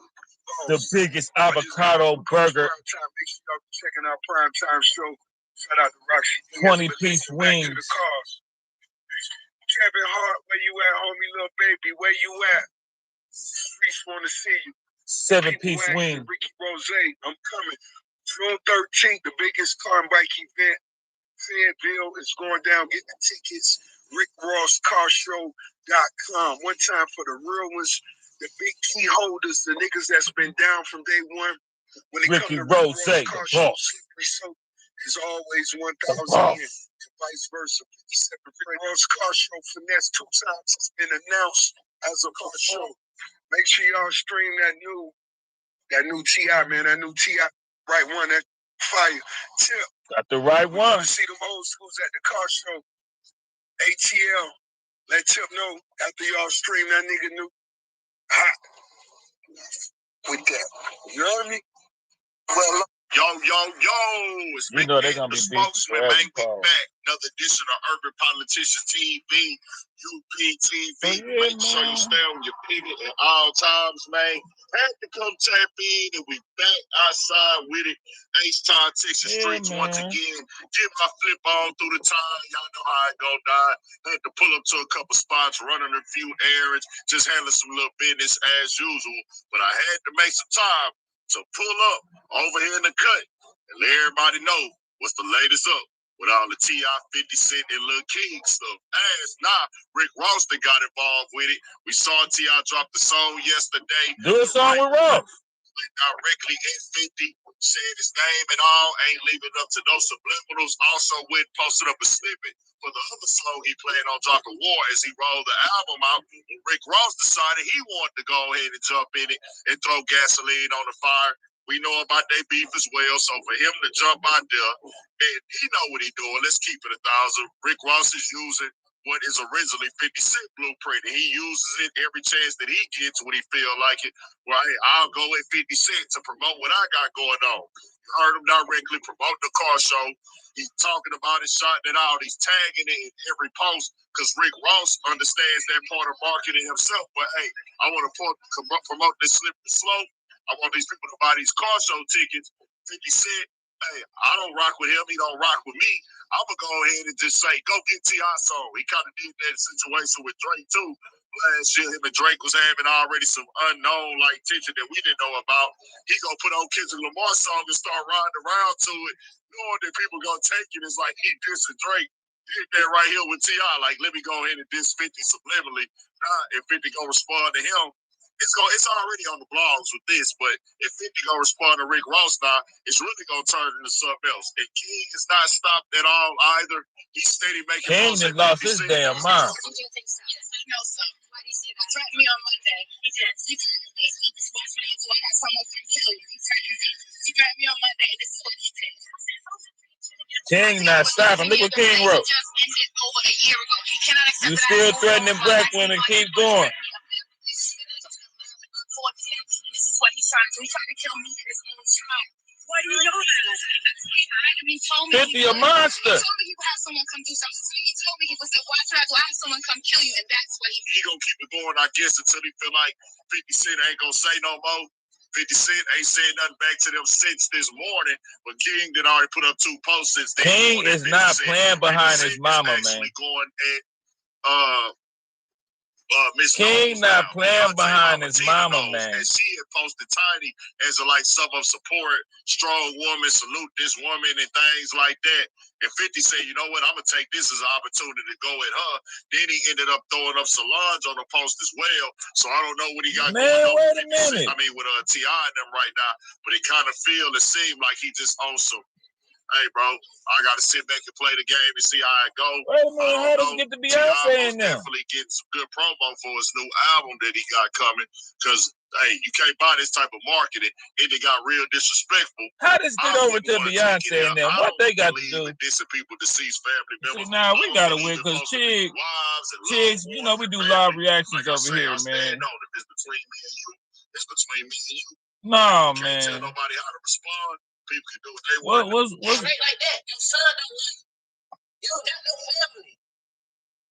Speaker 1: the biggest avocado burger.
Speaker 8: Make sure y'all checking out Primetime Show. Shout out to Roxy.
Speaker 1: 20-piece wings.
Speaker 8: Kevin Hart, where you at, homie, little baby? Where you at? Streets want to see you.
Speaker 1: 7-piece wing.
Speaker 8: Ricky Rose, I'm coming. June 13th, the biggest car and bike event. Fayetteville is going down. Get the tickets. RickRossCarShow.com. One time for the real ones. The big key holders, the niggas that's been down from day one. When it
Speaker 1: Ricky
Speaker 8: comes to
Speaker 1: Rose,
Speaker 8: Rick Ross Car Show, Slippery Soap is always 1,000 in, and vice versa. 57 Rick Ross Car Show Finesse 2 times has been announced as a car show. Make sure y'all stream that new T.I., man. That new T.I. Right one, that fire. Tip.
Speaker 1: Got the right one.
Speaker 8: See them old schools at the car show. ATL. Let Tip know after y'all stream that nigga new. Hot. With that. You heard me? Well, yo. It's
Speaker 1: they're gonna be big.
Speaker 8: Spokesman, man, we back. Another edition of Urban Politicians TV, UPTV. Make sure you stay on your pivot at all times, man. Had to come tap in, and we back outside with it. H-Town, Texas streets once again. Get my flip on through the time. Y'all know how it go down. Had to pull up to a couple spots, running a few errands, just handling some little business as usual. But I had to make some time to pull up over here in the cut.
Speaker 9: and let everybody know what's the latest up with all the T.I., 50 Cent, and Lil King stuff. Rick Ross that got involved with it. We saw T.I. drop the song yesterday.
Speaker 1: Do a song with Ross.
Speaker 9: Directly at 50, said his name and all, ain't leaving up to no subliminals. Also went posted up a snippet for the other song he planned on dropping War as he rolled the album out. And Rick Ross decided he wanted to go ahead and jump in it and throw gasoline on the fire. We know about their beef as well, so for him to jump out there, and he know what he's doing. Let's keep it 1,000. Rick Ross is using what is originally 50 Cent blueprint, and he uses it every chance that he gets when he feel like it. Well, hey, I'll go at 50 Cent to promote what I got going on. You heard him directly promote the car show. He's talking about it, shouting it out. He's tagging it in every post because Rick Ross understands that part of marketing himself. But hey, I want to promote this slippery slope. I want these people to buy these car show tickets. 50 Cent, hey, I don't rock with him. He don't rock with me. I'm going to go ahead and just say, go get T.I. song. He kind of did that situation with Drake, too. Last year, him and Drake was having already some unknown, like, tension that we didn't know about. He going to put on Kendrick Lamar's song and start riding around to it, knowing that people going to take it. It's like he dissing Drake. Did that right here with T.I. Like, let me go ahead and diss 50 subliminally. If 50 going to respond to him, it's already on the blogs with this, but if 50 gonna respond to Rick Ross now, it's really gonna turn into something else. And King is not stopped at all either. He's steady making.
Speaker 1: King has lost his damn mind.
Speaker 4: He threatened me on Monday. He did. He threatened me. He was watching me until I had someone come kill you. He threatened me. He threatened me on Monday, and this is what he did.
Speaker 1: King not stopping. Look what King wrote.
Speaker 4: Just ended over a year ago. He cannot accept
Speaker 1: you still threatening black women. Keep going.
Speaker 4: This is what he's trying to do. He's trying to kill me at his own time. Why do you know that? He told me
Speaker 1: 50 a monster.
Speaker 4: He told me he would have someone come do something to me. He told me he would say, why should I have someone come kill you? And that's what he did.
Speaker 9: He gonna keep it going, I guess, until he feel like 50 Cent ain't gonna say no more. 50 Cent ain't said nothing back to them since this morning, but King did already put up 2 posts since then.
Speaker 1: King is not playing behind his mama, man.
Speaker 9: Going at,
Speaker 1: King not playing behind his mama, man.
Speaker 9: And she had posted Tiny as a like sum of support, strong woman, salute this woman and things like that. And 50 said, you know what, I'm gonna take this as an opportunity to go at her. Then he ended up throwing up Solange on the post as well. So I don't know what he got going on.
Speaker 1: Wait a minute.
Speaker 9: I mean, with T.I. and them right now, but it kind of seemed like he just owns some. Hey, bro, I got to sit back and play the game and see how it goes.
Speaker 1: Wait a minute, how does he get to Beyonce in there?
Speaker 9: Definitely getting some good promo for his new album that he got coming. Because, hey, you can't buy this type of marketing. It got real disrespectful.
Speaker 1: How does get over to Beyonce in there? What they got to do?
Speaker 9: Dissing people, deceased family members.
Speaker 1: See, now we got to win because Chicks, you know, we do live reactions over here, man.
Speaker 9: No, it's between me and you. It's between me and you.
Speaker 1: No,
Speaker 9: you
Speaker 1: man.
Speaker 9: Can't tell nobody how to respond. People can do what they want.
Speaker 7: What's like that? Your son don't love you. You don't got no family.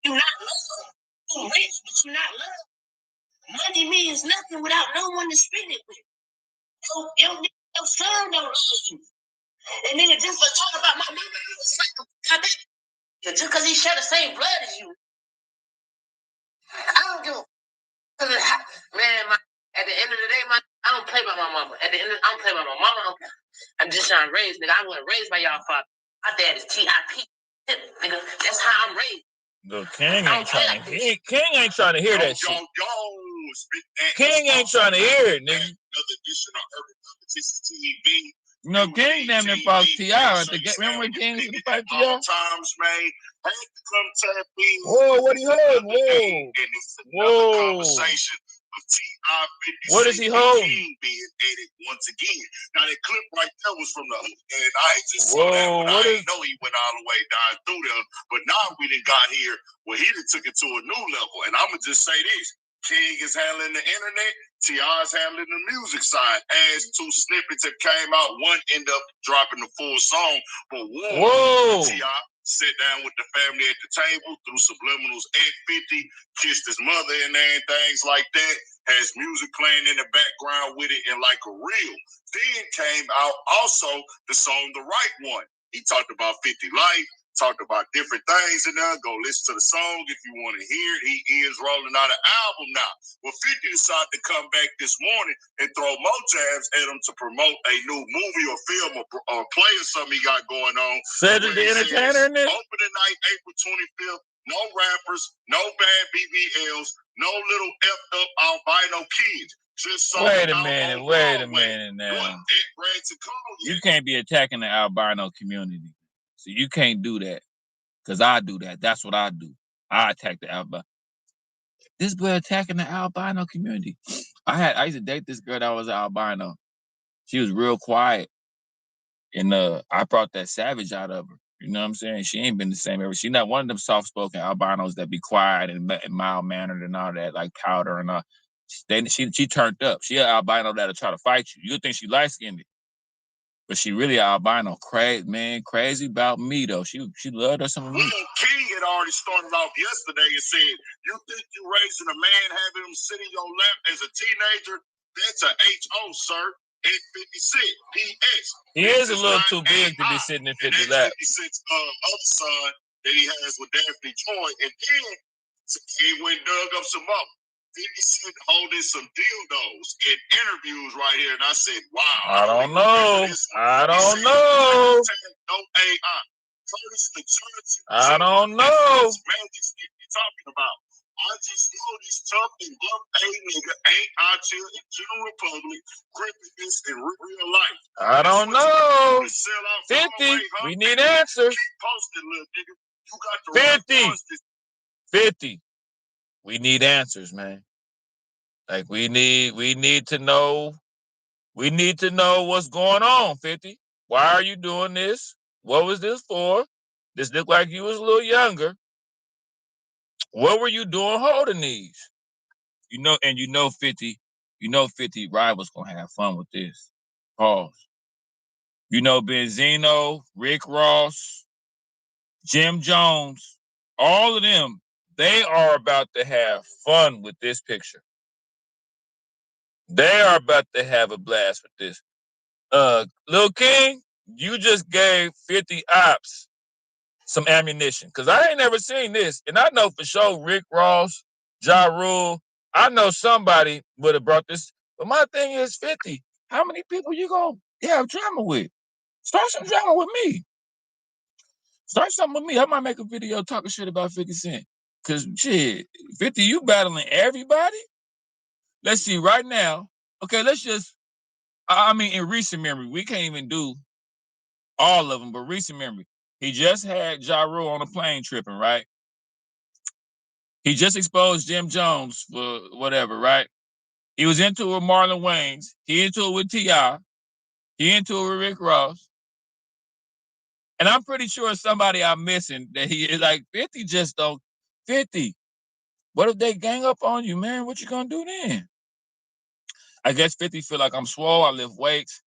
Speaker 7: You not love. You rich, but you not love. Money means nothing without no one to spend it with. So your son don't love you. And then just for talking about my mama, he was like, just because he share the same blood as you. I don't give a man. At the end of the day, I don't play by my mama. I don't play by my mama. I'm just trying to raise, nigga. I wasn't raised by y'all father. My dad is TIP. Nigga, that's how I'm raised.
Speaker 1: Look, King ain't trying to hear. King ain't trying to hear that shit. King ain't trying to hear it, nigga.
Speaker 9: Another edition of Urban Competitions TV.
Speaker 1: You know, King damn near fought T.I. at the game. Remember when King was fight T.I.?
Speaker 9: Times, man. I had to come tap in.
Speaker 1: Whoa, what he hold? Whoa.
Speaker 9: Whoa. Conversation of T.I.
Speaker 1: What is he holding?
Speaker 9: Being edit once again. Now that clip right there was from the hook, and I just saw that, but I didn't know he went all the way down through there. But now we done got here where he done took it to a new level. And I'm gonna just say this: King is handling the internet, T.I.'s handling the music side. As 2 snippets that came out, one ended up dropping the full song, but one T.I. sat down with the family at the table, threw subliminals at 50, kissed his mother and things like that, has music playing in the background with it, and like a reel. Then came out also the song The Right One. He talked about 50 life,
Speaker 8: talked about different things in there. Go listen to the song if you want to hear it. He is rolling out an album now. Well, 50 decided to come back this morning and throw more jabs at him to promote a new movie or film or play or something he got going on.
Speaker 1: Cedric the Entertainer in this?
Speaker 8: Opening night, April 25th. No rappers, no bad BBLs, no little effed up albino kids. Just
Speaker 1: wait a minute now. You can't be attacking the albino community. So you can't do that. Because I do that. That's what I do. I attack the albino. This boy attacking the albino community. I used to date this girl that was albino. She was real quiet. And I brought that savage out of her. You know what I'm saying? She ain't been the same ever. She not one of them soft-spoken albinos that be quiet and mild-mannered and all that, like powder and all. She turned up. She an albino that'll try to fight you. You think she light-skinned, but she really albino. Crazy about me though. She loved her some of me.
Speaker 8: King had already started off yesterday and said, "You think you raising a man having him sit in your lap as a teenager? That's a HO, sir." At 56, PS.
Speaker 1: He is a little too big to be sitting in 50 laps.
Speaker 8: 56 other son that he has with Daphne Joy, and then he went and dug up some more. 50 Cent holding some dildos in interviews right here, and I said, "Wow."
Speaker 1: I don't know. I don't know.
Speaker 8: No AI. Curtis the Judge.
Speaker 1: I don't know.
Speaker 8: Magic stick you talking about. I just know this tough and blunt nigga ain't out here in general public gripping this in real life.
Speaker 1: I don't know. 50. We need answers.
Speaker 8: Keep posting, little nigga. You got the
Speaker 1: 50. We need answers, man. Like we need to know. We need to know what's going on, 50. Why are you doing this? What was this for? This looked like you was a little younger. What were you doing holding these? You know 50 rivals gonna have fun with this. Pause. You know Benzino, Rick Ross, Jim Jones, all of them, they are about to have fun with this picture. They are about to have a blast with this. Lil King, you just gave 50 ops some ammunition. Because I ain't never seen this. And I know for sure Rick Ross, Ja Rule, I know somebody would have brought this. But my thing is 50. How many people you going to have drama with? Start some drama with me. Start something with me. I might make a video talking shit about 50 Cent. Because, shit, 50, you battling everybody? Let's see, right now. Okay, let's just, in recent memory, we can't even do all of them, but recent memory. He just had Ja Rule on a plane tripping, right? He just exposed Jim Jones for whatever, right? He was into it with Marlon Wayans. He into it with T.I. He into it with Rick Ross. And I'm pretty sure somebody I'm missing that he is like, 50 just don't, 50. What if they gang up on you, man? What you gonna do then? I guess 50 feel like I'm swole, I lift weights.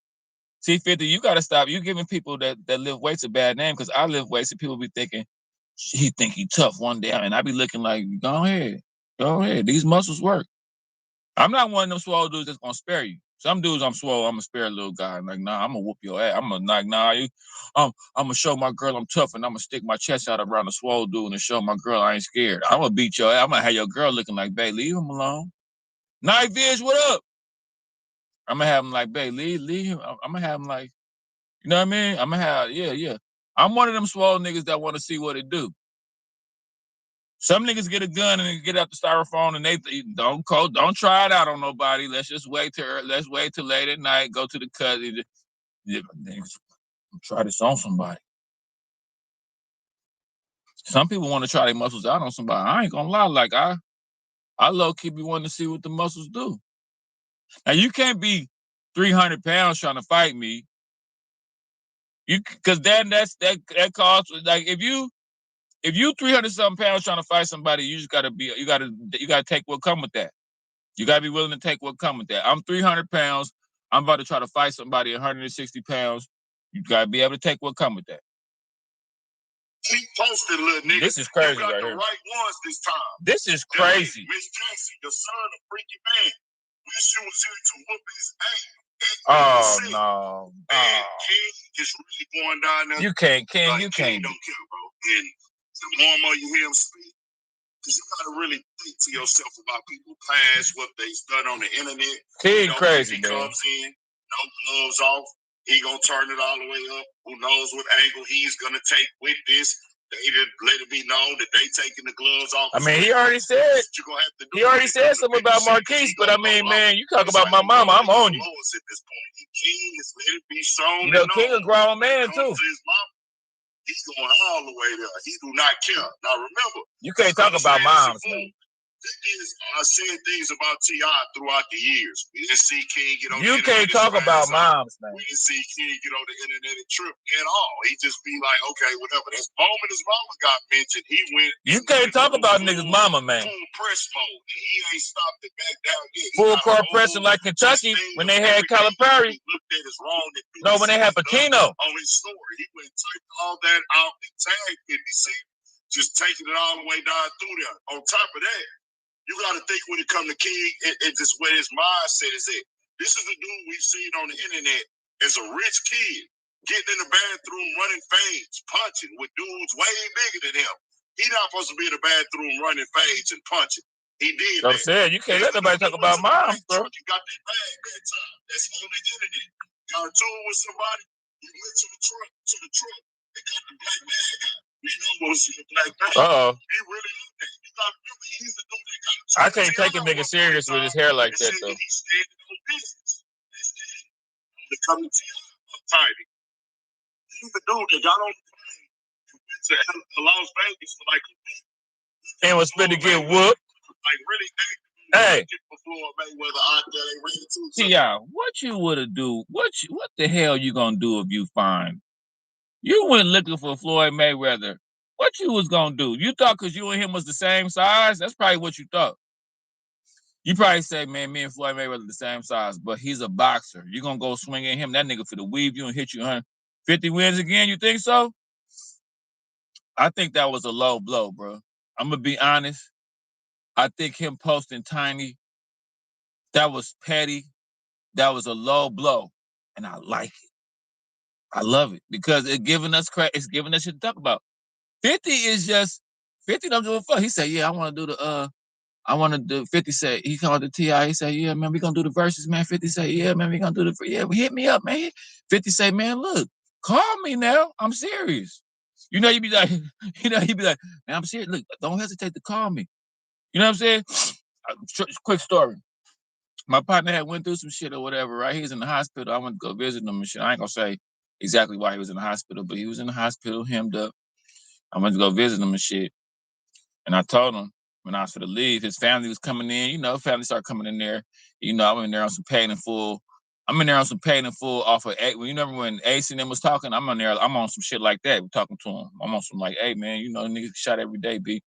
Speaker 1: See, 50, you got to stop. You giving people that lift weights a bad name because I lift weights and people be thinking, he think he tough one day. And I be looking like, go ahead. These muscles work. I'm not one of them swole dudes that's going to spare you. Some dudes I'm swole, I'm going to spare a little guy. I'm like, nah, I'm going to whoop your ass. I'm going to I'm going to show my girl I'm tough and I'm going to stick my chest out around the swole dude and show my girl I ain't scared. I'm going to beat your ass. I'm going to have your girl looking like, babe, leave him alone. Night Viz, what up? I'm going to have him like, babe, leave him. I'm going to have him like, you know what I mean? I'm going to have, yeah. I'm one of them swole niggas that want to see what it do. Some niggas get a gun and get out the styrofoam and they don't try it out on nobody. Let's just wait till late at night, go to the cut. Try this on somebody. Some people want to try their muscles out on somebody. I ain't gonna lie, like I low-key be wanting to see what the muscles do. Now you can't be 300 pounds trying to fight me. Because then that costs, like if you 300 something pounds trying to fight somebody, you just gotta take what come with that. You gotta be willing to take what come with that. I'm 300 pounds. I'm about to try to fight somebody 160 pounds. You gotta be able to take what come with that.
Speaker 8: Keep posting, little nigga.
Speaker 1: This is crazy,
Speaker 8: you got
Speaker 1: right
Speaker 8: the
Speaker 1: here.
Speaker 8: right ones this time.
Speaker 1: This is crazy.
Speaker 8: Miss Jackson, your son, a freaky man. Wish you was here to whoop his ass.
Speaker 1: Oh no.
Speaker 8: Man, King is really going down there.
Speaker 1: You can't, King.
Speaker 8: Like,
Speaker 1: You
Speaker 8: King
Speaker 1: can't.
Speaker 8: don't care, bro. And the more and more you hear him speak, because you gotta really think to yourself about people past what they've done on the internet.
Speaker 1: King crazy,
Speaker 8: he
Speaker 1: man.
Speaker 8: comes in, no gloves off. He gonna turn it all the way up. Who knows what angle he's gonna take with this? They just let it be known that they taking the gloves off.
Speaker 1: I mean, he already said. He already said something about Marquise, but I mean, man, you talk about my mama, I'm on you.
Speaker 8: At this point, King is let it be shown.
Speaker 1: You know, King a grown man too.
Speaker 8: He's going all the way there. He do not care. Now remember,
Speaker 1: you can't talk about moms, man.
Speaker 8: I said things about T.I. throughout the years. We didn't see King get on
Speaker 1: You can't talk about moms, man.
Speaker 8: We didn't see King get on the internet and trip at all. He just be like, okay, whatever. That's the moment his mama got mentioned, he went.
Speaker 1: You can't talk about niggas' mama, man.
Speaker 8: Full press mode. And he ain't stopped it back down yet.
Speaker 1: Full court pressing like Kentucky when they had Calipari. No, when they had Pacino.
Speaker 8: On his story, he went and typed all that out and tagged 50 Cent, just taking it all the way down through there. On top of that, you got to think when it comes to King and just where his mindset is at. This is the dude we've seen on the internet as a rich kid, getting in the bathroom, running fades, punching with dudes way bigger than him. He not supposed to be in the bathroom running fades and punching. He did that.
Speaker 1: I'm saying, you can't let nobody talk about moms, bro.
Speaker 8: You got that bag that time. That's on the internet. Got a tour with somebody, you went to the truck, and got the black bag out. We know what's in the black bag.
Speaker 1: Uh-oh.
Speaker 8: He really looked at it. You got to remember, he's the dude that got the
Speaker 1: I can't take a nigga serious with his hair like that, though.
Speaker 8: He's standing on business. They come to tiny. He's the dude that got on the plane and went to Las Vegas for like a week.
Speaker 1: And was finna get whooped.
Speaker 8: Like, really,
Speaker 1: hey.
Speaker 8: T.I.,
Speaker 1: what you would have do? What the hell you gonna do if you find? You went looking for Floyd Mayweather. What you was gonna do? You thought because you and him was the same size? That's probably what you thought. You probably say, man, me and Floyd Mayweather the same size, but he's a boxer. You gonna go swing at him? That nigga for the weave you and hit you 150 wins again? You think so? I think that was a low blow, bro. I'm gonna be honest. I think him posting Tiny, that was petty. That was a low blow, and I like it. I love it because it's giving us credit. It's giving us shit to talk about. 50 is just 50 don't give a fuck. He said, "Yeah, I want to do the 50 said he called the T.I. He said, "Yeah, man, we gonna do the verses, man." 50 said, "Yeah, man, we gonna do hit me up, man." 50 say, "Man, look, call me now. I'm serious." You know, you be like, man, I'm serious. Look, don't hesitate to call me. You know what I'm saying? Quick story. My partner had went through some shit or whatever, right? He was in the hospital. I went to go visit him and shit. I ain't gonna say exactly why he was in the hospital, but he was in the hospital, hemmed up. I went to go visit him and shit. And I told him when I was for to leave, his family was coming in. You know, family started coming in there. You know, I'm in there on some paid in full. I'm in there on some paid in full off of A. Well, you remember when Ace and them was talking? I'm on there. I'm on some shit like that. We're talking to him. I'm on some like, hey, man, you know, niggas shot every day, B.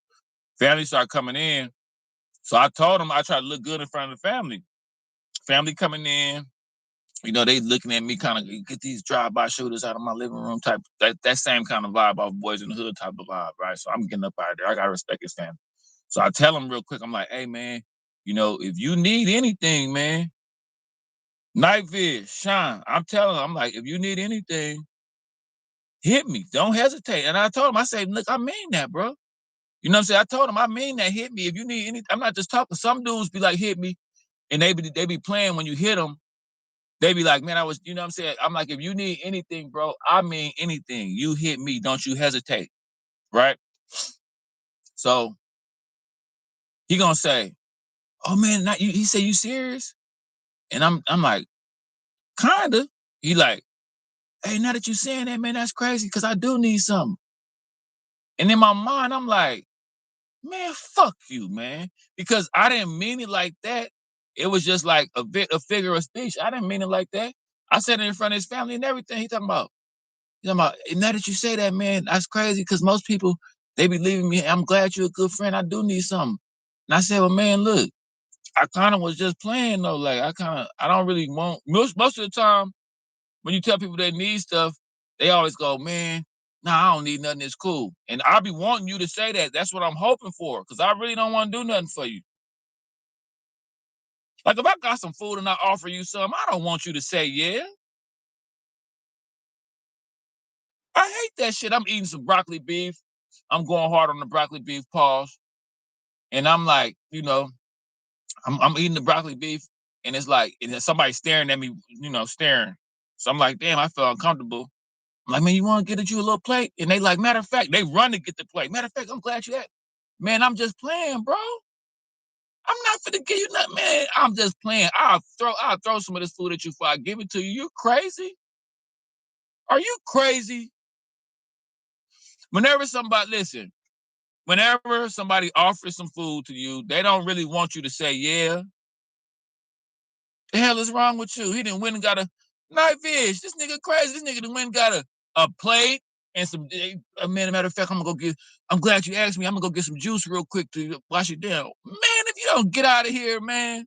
Speaker 1: Family started coming in. So I told him I try to look good in front of the family. Family coming in, you know, they looking at me kind of get these drive-by shooters out of my living room type. That same kind of vibe off Boys in the Hood type of vibe, right? So I'm getting up out of there. I gotta respect his family. So I tell him real quick, I'm like, hey man, you know, if you need anything, man, Night Viz, Sean, I'm telling him, I'm like, if you need anything, hit me. Don't hesitate. And I told him, I said, look, I mean that, bro. You know what I'm saying? I told him, I mean that, hit me. If you need anything, I'm not just talking. Some dudes be like, hit me. And they be playing when you hit them. They be like, man, you know what I'm saying? I'm like, if you need anything, bro, I mean anything. You hit me, don't you hesitate, right? So he gonna say, oh man, he say, you serious? And I'm like, kinda. He like, hey, now that you saying that, man, that's crazy, because I do need something. And in my mind, I'm like, man, fuck you, man. Because I didn't mean it like that. It was just like a figure of speech. I didn't mean it like that. I said it in front of his family and everything. He talking about, now that you say that, man, that's crazy, because most people, they be leaving me. I'm glad you're a good friend. I do need something. And I said, well, man, look, I kind of was just playing though. Like, I don't really want, most of the time, when you tell people they need stuff, they always go, man, nah, I don't need nothing. It's cool. And I be wanting you to say that. That's what I'm hoping for, because I really don't want to do nothing for you. Like if I got some food and I offer you some, I don't want you to say yeah. I hate that shit. I'm eating some broccoli beef. I'm going hard on the broccoli beef, pause. And I'm like, you know, I'm eating the broccoli beef, and it's like, and then somebody staring at me, you know, staring. So I'm like, damn, I feel uncomfortable. I'm like, man, you want to get you a little plate? And they like, matter of fact, they run to get the plate. Matter of fact, I'm glad you asked. Man, I'm just playing, bro. I'm not finna give you nothing, man. I'm just playing. I'll throw some of this food at you before I give it to you. You crazy? Are you crazy? Whenever somebody offers some food to you, they don't really want you to say yeah. The hell is wrong with you? He done went and got a night fish. This nigga crazy. This nigga done went and got a plate and some. Man, matter of fact, I'm glad you asked me. I'm gonna go get some juice real quick to wash it down. Man, if you don't get out of here, man.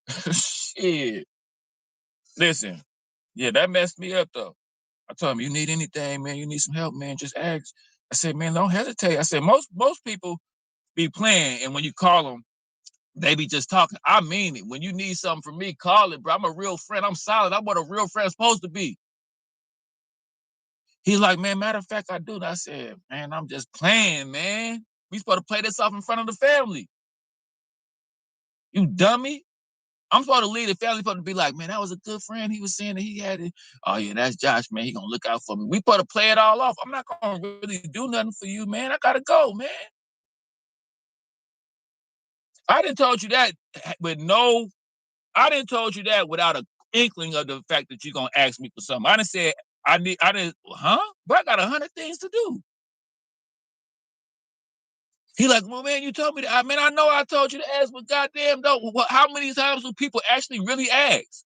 Speaker 1: Shit. Listen, yeah, that messed me up though. I told him, you need anything, man, you need some help, man, just ask. I said, man, don't hesitate. I said, most people be playing, and when you call them, they be just talking. I mean it. When you need something from me, call it, bro. I'm a real friend. I'm solid. I'm what a real friend's supposed to be. He's like, man, matter of fact, I do. And I said, man, I'm just playing, man. We supposed to play this off in front of the family. You dummy. I'm supposed to lead the family, supposed to be like, man, that was a good friend. He was saying that he had it. Oh, yeah, that's Josh, man. He gonna look out for me. We supposed to play it all off. I'm not gonna really do nothing for you, man. I gotta go, man. I didn't told you that I didn't told you that without an inkling of the fact that you're gonna ask me for something. I didn't say but I got 100 things to do. He like, well, man, you told me that. I mean, I know I told you to ask, but goddamn, though, how many times do people actually really ask?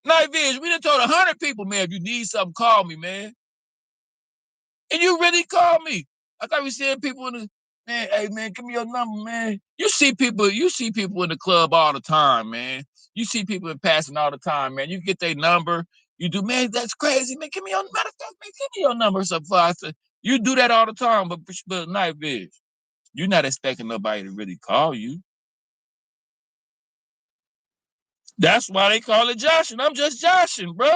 Speaker 1: Night Viz, we done told 100 people, man, if you need something, call me, man. And you really call me. I thought we seeing people in the, man, hey, man, give me your number, man. You see people in the club all the time, man. You see people in passing all the time, man. You get their number. You do, man, that's crazy, man. Give me your, matter of fact, man, give me your number. So I said, you do that all the time, but Night Viz, you're not expecting nobody to really call you. That's why they call it joshing. I'm just joshing, bro.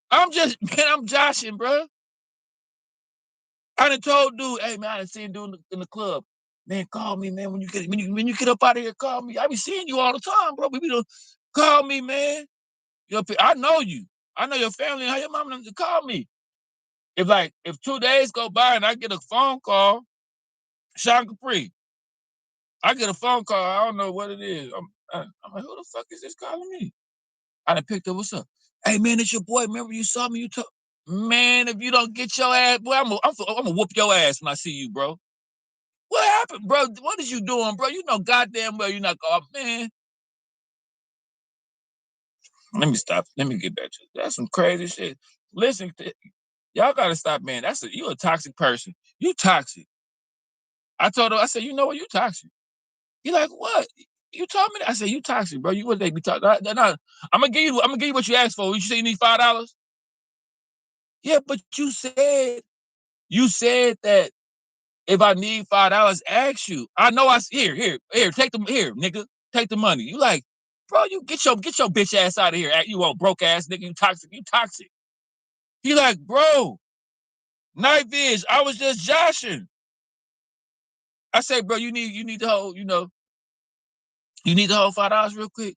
Speaker 1: I'm joshing, bro. I done told dude, hey man, I done seen dude in the club. Man, call me, man. When you get up out of here, call me. I be seeing you all the time, bro. We don't call me, man. I know you. I know your family. How your mom to call me. If 2 days go by and I get a phone call, Sean Capri, I get a phone call. I don't know what it is. I'm like, who the fuck is this calling me? I done picked up. What's up? Hey man, it's your boy. Remember you saw me? Man, if you don't get your ass, boy, I'm gonna whoop your ass when I see you, bro. What happened, bro? What is you doing, bro? You know goddamn well you're not going, man. Let me stop. Let me get back to it. That's some crazy shit. Listen, y'all gotta stop, man. You a toxic person. You toxic. I told her, I said, you know what? You toxic. He like, what? You told me that. I said, you toxic, bro. You would they be toxic. No, I'm gonna give you what you asked for. You say you need $5? Yeah, but you said that if I need $5, ask you. I know here, take them here, nigga. Take the money. You like, bro, you get your bitch ass out of here. You old broke ass nigga, you toxic. He like, bro, Night Viz, I was just joshing. I say, bro, you need the whole, you need the whole $5 real quick.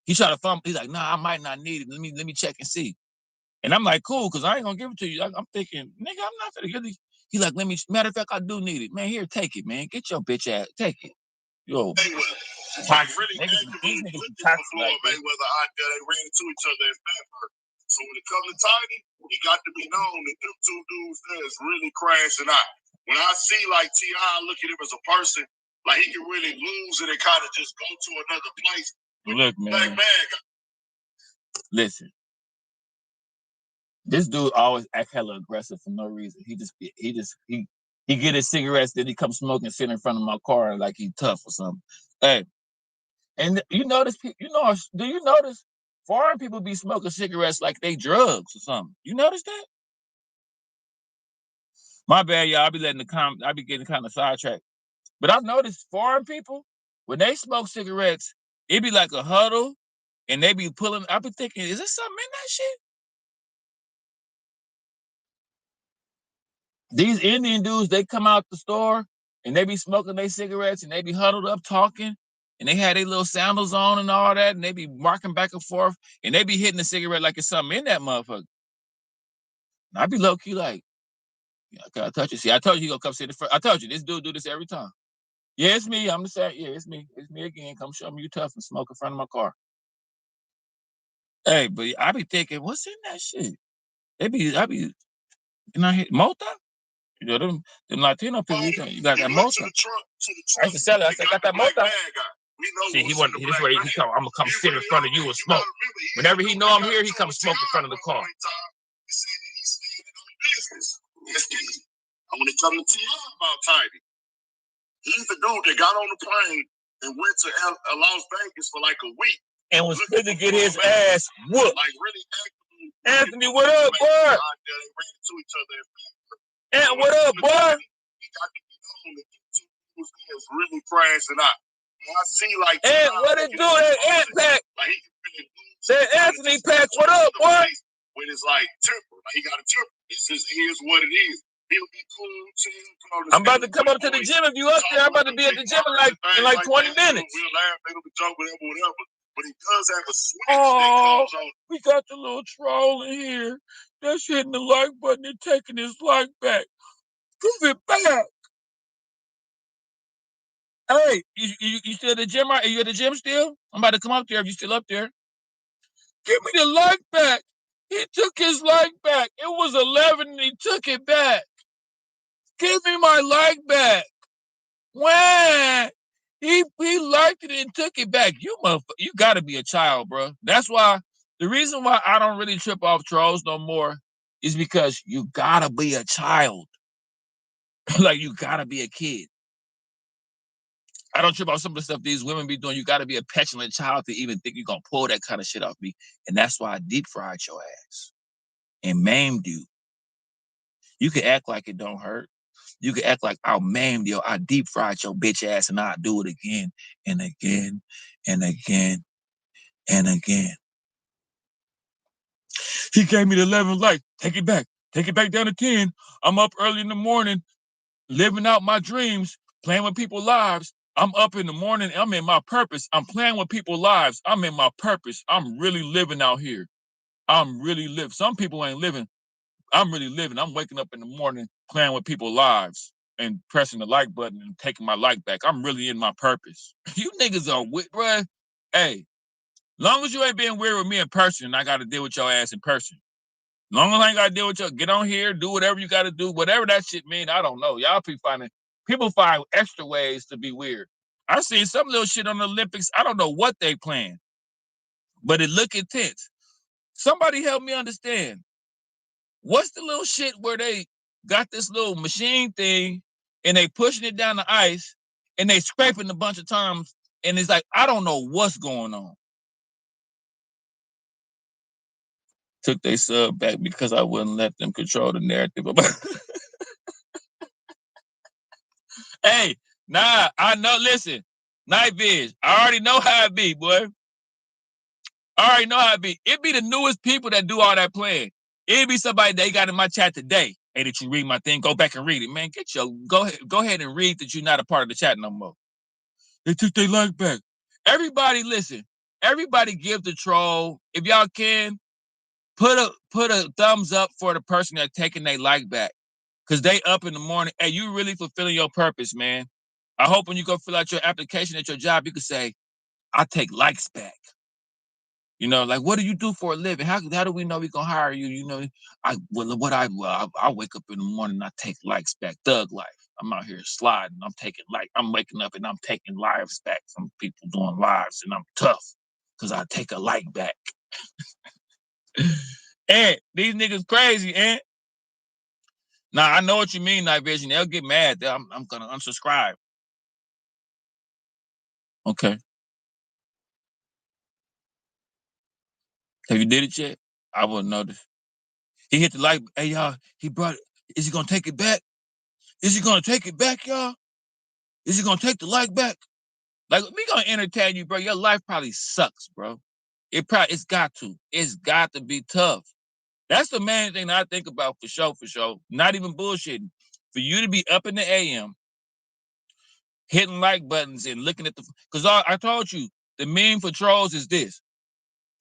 Speaker 1: He tried to fumble. He's like, nah, I might not need it. Let me check and see. And I'm like, cool, because I ain't gonna give it to you. I'm thinking, nigga, I'm not gonna give it. He like, matter of fact, I do need it. Man, here, take it, man. Get your bitch ass, take it. Yo,
Speaker 8: Like really actively looking for Floyd Mayweather out there. They ran into each other in Pittsburgh. So when it comes to Tiny, he got to be known that them two dudes there is really crashing out. When I see like T.I. look at him as a person, like he can really lose it and kind of just go to another place.
Speaker 1: Look, man. Listen. This dude always act hella aggressive for no reason. He get his cigarettes, then he come smoking, sit in front of my car like he tough or something. Hey, and do you notice foreign people be smoking cigarettes like they drugs or something? You notice that? My bad, y'all. I be getting kind of sidetracked. But I've noticed foreign people, when they smoke cigarettes, it be like a huddle, and they be pulling. I be thinking, is there something in that shit? These Indian dudes, they come out the store and they be smoking their cigarettes and they be huddled up talking, and they had their little sandals on and all that, and they be marking back and forth, and they be hitting the cigarette like it's something in that motherfucker. And I be low key like, yeah, I gotta touch it. See, I told you he gonna come sit in front. I told you this dude do this every time. Yeah, it's me. I'm the same. Yeah, it's me. It's me again. Come show me you tough and smoke in front of my car. Hey, but I be thinking, what's in that shit? I be, Mota? You know, them Latino people, you got that Mota. I used to sell it. I said, got that Mota. See, he wanted, this way he come, I'm gonna come sit in front of you and smoke. Whenever he know I'm here, he come smoke in front of the car.
Speaker 8: I want to come to TR about Tiny. He's the dude that got on the plane and went to Las Vegas for like a week.
Speaker 1: And was fit to get his ass whooped.
Speaker 8: Like really
Speaker 1: Anthony, what up, boy?
Speaker 8: They ran into each other.
Speaker 1: And what up, boy?
Speaker 8: He was really crashing out. And I see like,
Speaker 1: and what it do, that Ant Pack?
Speaker 8: Like
Speaker 1: say Anthony Pack, what up, boy?
Speaker 8: When it's like temper, like he got a temper. It's just here's what it is. He'll be cool, chill.
Speaker 1: I'm about to come up to the gym. If you up there, I'm about to be at the gym in like 20 minutes.
Speaker 8: We'll laugh, it'll be joke, whatever. But he does have a switch that comes on.
Speaker 1: We got the little troll in here that's hitting the like button and taking his like back. Give it back. Hey, you still at the gym? Are you at the gym still? I'm about to come up there if you still up there. Give me the like back. He took his like back. It was 11 and he took it back. Give me my like back. When he liked it and took it back. You gotta be a child, bro. That's why the reason why I don't really trip off trolls no more is because you gotta be a child. Like you gotta be a kid. I don't trip off some of the stuff these women be doing. You gotta be a petulant child to even think you're gonna pull that kind of shit off me. And that's why I deep fried your ass and maimed you. You can act like it don't hurt. You can act like I'll maim you, I deep fried your bitch ass, and I'll do it again and again and again and again. He gave me the 11 like, take it back down to 10. I'm up early in the morning, living out my dreams, playing with people's lives. I'm up in the morning, I'm in my purpose. I'm playing with people's lives. I'm in my purpose. I'm really living out here. I'm really living. Some people ain't living. I'm really living. I'm waking up in the morning, playing with people's lives and pressing the like button and taking my like back. I'm really in my purpose. You niggas are weird, bruh. Hey, long as you ain't being weird with me in person, I got to deal with your ass in person. Long as I ain't got to deal with you, get on here, do whatever you got to do, whatever that shit mean, I don't know. Y'all people find extra ways to be weird. I seen some little shit on the Olympics. I don't know what they playing, but it look intense. Somebody help me understand. What's the little shit where they got this little machine thing and they pushing it down the ice and they scraping a bunch of times and it's like, I don't know what's going on. Took their sub back because I wouldn't let them control the narrative about Hey, nah, I know, listen, Night Viz, I already know how it be, boy. I already know how it be. It be the newest people that do all that playing. It'd be somebody they got in my chat today. Hey, did you read my thing? Go back and read it, man. Go ahead and read that you're not a part of the chat no more. They took their like back. Everybody, listen. Everybody give the troll. If y'all can, put a thumbs up for the person that's taking their like back. Cause they up in the morning. Hey, you really fulfilling your purpose, man. I hope when you go fill out your application at your job, you can say, I take likes back. You know, like, what do you do for a living? How do we know we gonna hire you? You know, I wake up in the morning and I take likes back. Thug life. I'm out here sliding. I'm waking up and I'm taking lives back from people doing lives, and I'm tough because I take a like back. And these niggas crazy, and now I know what you mean, Night Vision. They'll get mad. I'm gonna unsubscribe. Okay. Have you did it yet? I wouldn't notice. He hit the like. Hey, y'all, he brought it. Is he going to take it back? Is he going to take it back, y'all? Is he going to take the like back? Like, we gonna entertain you, bro. Your life probably sucks, bro. It's got to be tough. That's the main thing that I think about for sure. Not even bullshitting. For you to be up in the AM, hitting like buttons and looking at because I told you, the meme for trolls is this.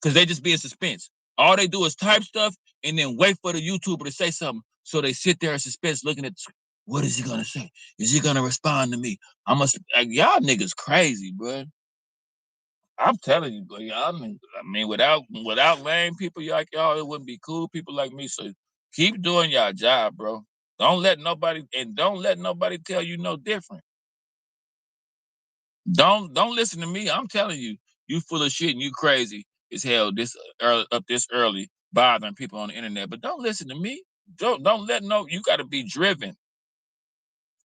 Speaker 1: Because they just be in suspense. All they do is type stuff and then wait for the YouTuber to say something. So they sit there in suspense looking at, what is he gonna say? Is he gonna respond to me? Y'all niggas crazy, bro. I'm telling you, bro. Y'all, I mean, without lame people like y'all, it wouldn't be cool people like me. So keep doing y'all job, bro. Don't let nobody tell you no different. Don't listen to me. I'm telling you, you full of shit and you crazy as hell this early bothering people on the internet. But don't listen to me. Don't let you gotta be driven.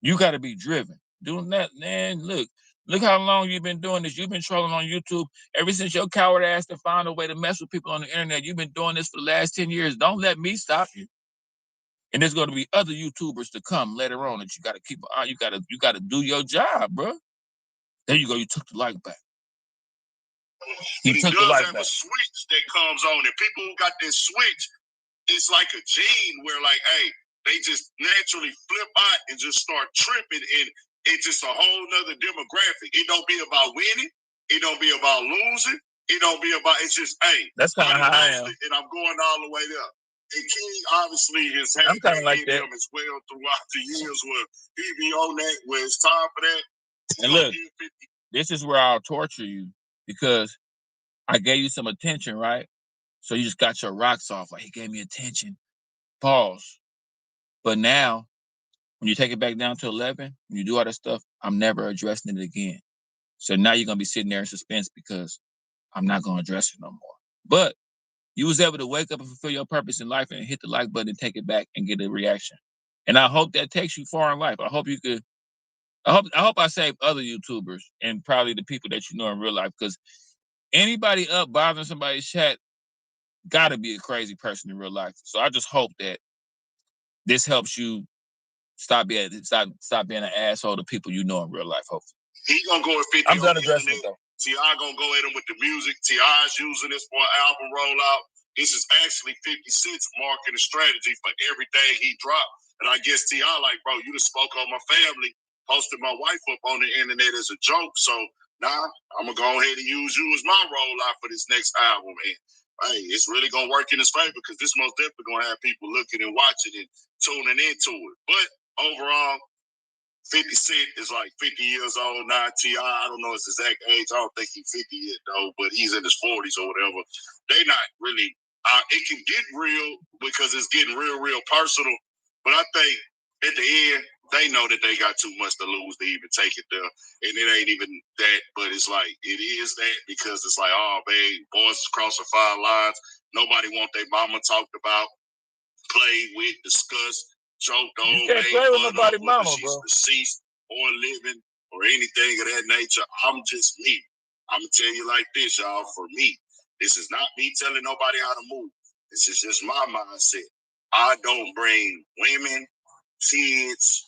Speaker 1: You gotta be driven. Doing that, man. Look how long you've been doing this. You've been trolling on YouTube ever since your coward ass to find a way to mess with people on the internet. You've been doing this for the last 10 years. Don't let me stop you. And there's gonna be other YouTubers to come later on that you gotta keep an eye. You gotta do your job, bro. There you go. You took the like back.
Speaker 8: But he does have a switch that comes on, and people who got this switch, it's like a gene where, like, hey, they just naturally flip out and just start tripping, and it's just a whole nother demographic. It don't be about winning. It don't be about losing. It don't be about. It's just, hey,
Speaker 1: that's kind of how I am,
Speaker 8: and I'm going all the way up. And King obviously has had
Speaker 1: that like
Speaker 8: in him as well throughout the years where he be on that, where it's time for that.
Speaker 1: And look, this is where I'll torture you because I gave you some attention, right? So you just got your rocks off. Like, he gave me attention. Pause. But now, when you take it back down to 11, when you do all that stuff, I'm never addressing it again. So now you're going to be sitting there in suspense because I'm not going to address it no more. But you was able to wake up and fulfill your purpose in life and hit the like button and take it back and get a reaction. And I hope that takes you far in life. I hope you could. I hope I save other YouTubers and probably the people that you know in real life, because anybody up bothering somebody's chat gotta be a crazy person in real life. So I just hope that this helps you stop being an asshole to people you know in real life. Hopefully.
Speaker 8: He gonna go at 50.
Speaker 1: I'm done addressing it though.
Speaker 8: T.I. gonna go at him with the music. T.I.'s using this for an album rollout. This is actually 50 Cent's marketing strategy for everything he dropped. And I guess T.I. like, bro, you just spoke on my family, posted my wife up on the internet as a joke. So now I'm gonna go ahead and use you as my rollout for this next album. And hey, it's really gonna work in his favor because this most definitely gonna have people looking and watching and tuning into it. But overall, 50 Cent is like 50 years old now. T.I., I don't know his exact age. I don't think he's 50 yet, though, but he's in his 40s or whatever. They not really, it can get real because it's getting real personal. But I think at the end, they know that they got too much to lose to even take it there. And it ain't even that, but it's like, it is that because it's like, oh, man, boys crossing fine lines. Nobody want their mama talked about, played with, discussed, joked on.
Speaker 1: You can't play with nobody mama,
Speaker 8: she's
Speaker 1: bro.
Speaker 8: Deceased or living or anything of that nature. I'm just me. I'm gonna tell you like this, y'all. For me, this is not me telling nobody how to move. This is just my mindset. I don't bring women, kids,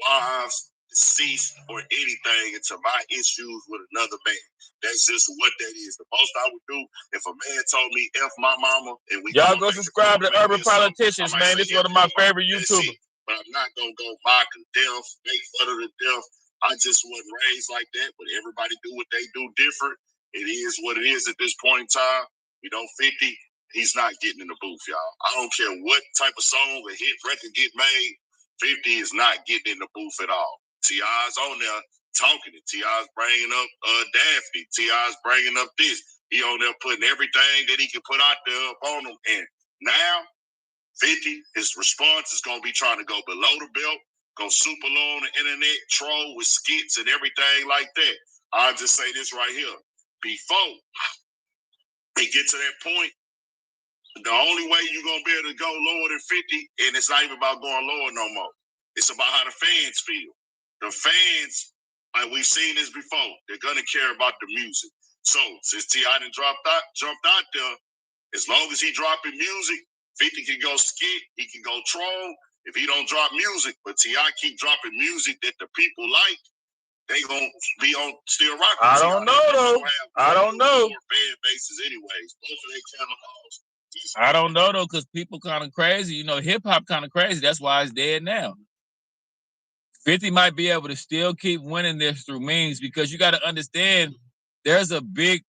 Speaker 8: wives, deceased, or anything into my issues with another man. That's just what that is. The most I would do if a man told me F my mama and we
Speaker 1: y'all go subscribe to Urban Politicians, man. This is one of my favorite YouTubers.
Speaker 8: But I'm not gonna go mock to death, make fun of the death. I just wasn't raised like that, but everybody do what they do different. It is what it is at this point in time. You know, 50, he's not getting in the booth, y'all. I don't care what type of song or hit record get made. 50 is not getting in the booth at all. T.I.'s on there talking it. T.I.'s bringing up Daphne. T.I.'s bringing up this. He on there putting everything that he can put out there up on him. And now, 50, his response is going to be trying to go below the belt, go super low on the internet, troll with skits and everything like that. I'll just say this right here. Before they get to that point, the only way you're going to be able to go lower than 50, and it's not even about going lower no more. It's about how the fans feel. The fans, like we've seen this before, they're going to care about the music. So since T.I. done jumped out there, as long as he dropping music, 50 can go skit, he can go troll if he don't drop music. But T.I. keep dropping music that the people like,
Speaker 9: they gonna be on still rocking.
Speaker 1: I don't know though. I don't know.
Speaker 9: Fan bases anyways. Both of their channel calls.
Speaker 1: I don't know though, because people kind of crazy. You know, hip hop kind of crazy. That's why it's dead now. 50 might be able to still keep winning this through memes, because you got to understand there's a big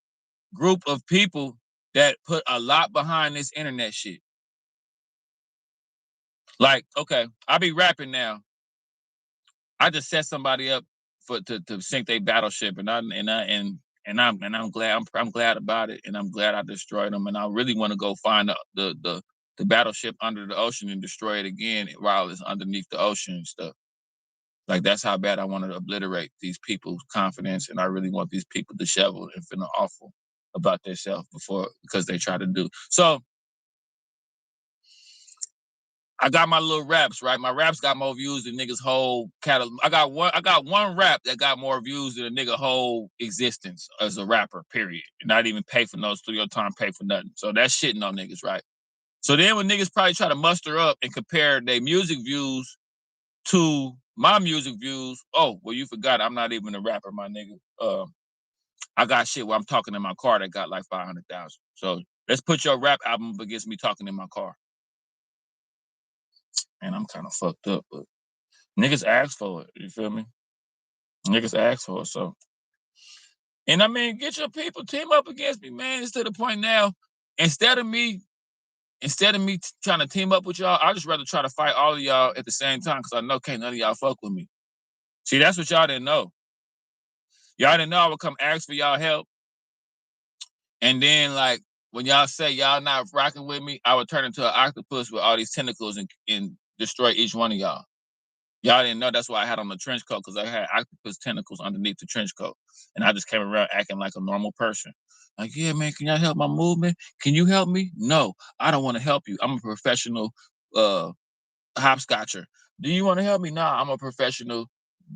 Speaker 1: group of people that put a lot behind this internet shit. Like, okay, I be rapping now. I just set somebody up to sink their battleship, and I'm glad I'm glad about it, and I'm glad I destroyed them, and I really want to go find the battleship under the ocean and destroy it again while it's underneath the ocean and stuff. Like, that's how bad I want to obliterate these people's confidence, and I really want these people disheveled and feeling awful about themselves because they try to do. So I got my little raps, right? My raps got more views than niggas' whole catalog. I got one rap that got more views than a nigga whole existence as a rapper, period. Not even pay for no studio time, pay for nothing. So that's shitting on niggas, right? So then when niggas probably try to muster up and compare their music views to my music views, oh, well, you forgot I'm not even a rapper, my nigga. I got shit where I'm talking in my car that got like 500,000. So let's put your rap album up against me talking in my car. And I'm kind of fucked up, but niggas ask for it. You feel me? Niggas ask for it, so. And I mean, get your people, team up against me, man. It's to the point now, instead of me trying to team up with y'all, I'd just rather try to fight all of y'all at the same time, because I know can't none of y'all fuck with me. See, that's what y'all didn't know. Y'all didn't know I would come ask for y'all help. And then, like, when y'all say y'all not rocking with me, I would turn into an octopus with all these tentacles and destroy each one of y'all. Y'all didn't know that's why I had on the trench coat, because I had octopus tentacles underneath the trench coat. And I just came around acting like a normal person. Like, yeah, man, can y'all help my movement? Can you help me? No, I don't want to help you. I'm a professional hopscotcher. Do you want to help me? Nah, I'm a professional,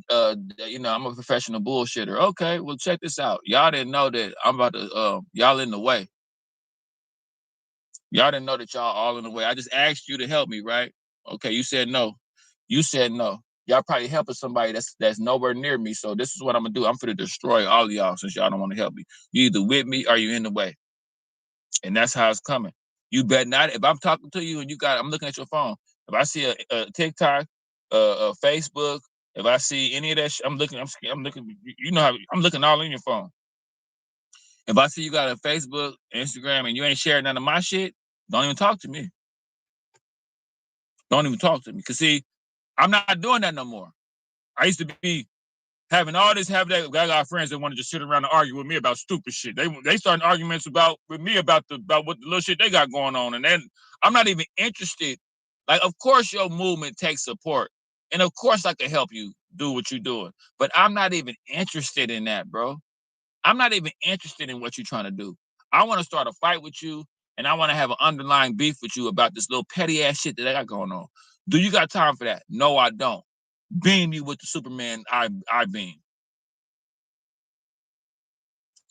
Speaker 1: I'm a professional bullshitter. Okay, well, check this out. Y'all didn't know that I'm about to, y'all in the way. Y'all didn't know that y'all all in the way. I just asked you to help me, right? Okay, you said no. You said no. Y'all probably helping somebody that's nowhere near me. So this is what I'm gonna do. I'm gonna destroy all of y'all since y'all don't want to help me. You either with me or you in the way. And that's how it's coming. You bet not. If I'm talking to you and I'm looking at your phone. If I see a TikTok, a Facebook, if I see any of that shit, I'm looking. You know how I'm looking all in your phone. If I see you got a Facebook, Instagram, and you ain't sharing none of my shit, don't even talk to me. Don't even talk to me. Cause see, I'm not doing that no more. I used to be having all this, I got friends that want to just sit around and argue with me about stupid shit. They starting arguments with me about what the little shit they got going on. And then I'm not even interested. Like, of course your movement takes support. And of course I can help you do what you're doing. But I'm not even interested in that, bro. I'm not even interested in what you're trying to do. I want to start a fight with you, and I want to have an underlying beef with you about this little petty ass shit that I got going on. Do you got time for that? No, I don't. Beam you with the Superman I beam.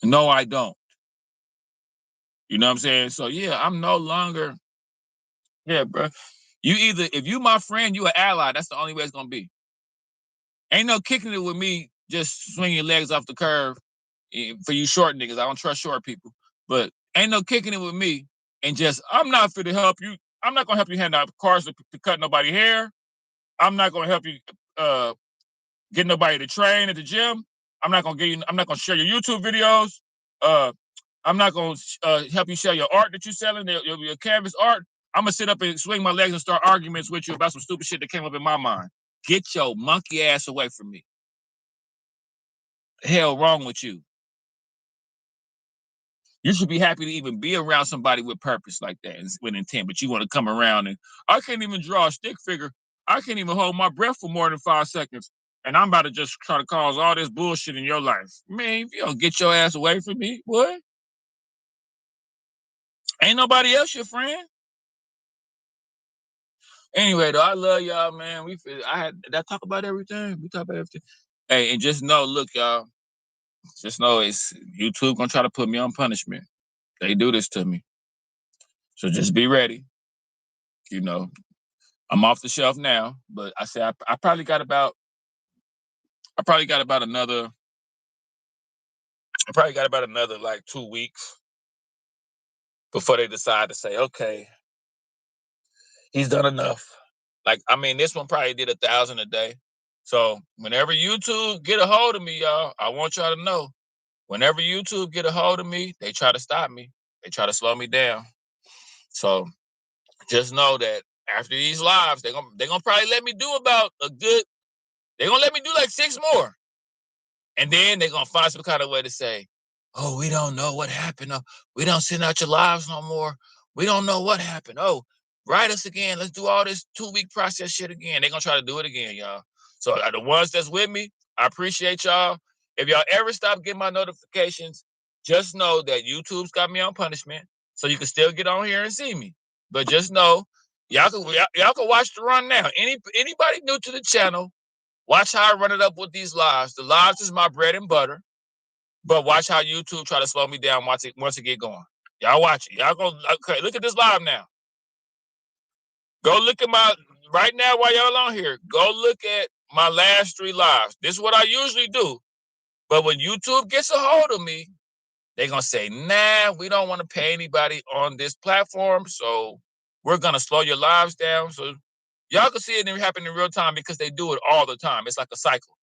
Speaker 1: No, I don't. You know what I'm saying? So yeah, I'm no longer. Yeah, bro. If you my friend, you an ally. That's the only way it's gonna be. Ain't no kicking it with me. Just swing your legs off the curve. For you short niggas, I don't trust short people. But ain't no kicking it with me. And just, I'm not fit to help you. I'm not gonna help you hand out cars to cut nobody hair. I'm not gonna help you get nobody to train at the gym. I'm not gonna share your YouTube videos. I'm not gonna help you sell your art that you're selling, your canvas art. I'm gonna sit up and swing my legs and start arguments with you about some stupid shit that came up in my mind. Get your monkey ass away from me. The hell wrong with you? You should be happy to even be around somebody with purpose like that and with intent, but you want to come around and I can't even draw a stick figure. I can't even hold my breath for more than 5 seconds. And I'm about to just try to cause all this bullshit in your life. Man, if you don't get your ass away from me, boy. Ain't nobody else your friend. Anyway, though, I love y'all, man. Did I talk about everything? We talk about everything. Hey, and just know, look, y'all. Just know it's YouTube gonna try to put me on punishment. They do this to me. So just be ready. You know, I'm off the shelf now, but I say I probably got about I probably got about another like 2 weeks before they decide to say, okay, he's done enough. Like, I mean, this one probably did 1,000 a day. So whenever YouTube get a hold of me, y'all, I want y'all to know, whenever YouTube get a hold of me, they try to stop me. They try to slow me down. So just know that after these lives, they're gonna probably let me do about they're gonna let me do like 6 more. And then they're gonna find some kind of way to say, oh, we don't know what happened. Oh, we don't send out your lives no more. We don't know what happened. Oh, write us again. Let's do all this 2-week process shit again. They're gonna try to do it again, y'all. So the ones that's with me, I appreciate y'all. If y'all ever stop getting my notifications, just know that YouTube's got me on punishment. So you can still get on here and see me. But just know, y'all can watch the run now. Anybody new to the channel, watch how I run it up with these lives. The lives is my bread and butter. But watch how YouTube try to slow me down once it get going. Y'all watch it. Y'all go, okay, look at this live now. Go look at right now while y'all on here, go look at my last 3 lives. This is what I usually do. But when YouTube gets a hold of me, they're going to say, nah, we don't want to pay anybody on this platform, so we're going to slow your lives down. So y'all can see it happen in real time because they do it all the time. It's like a cycle.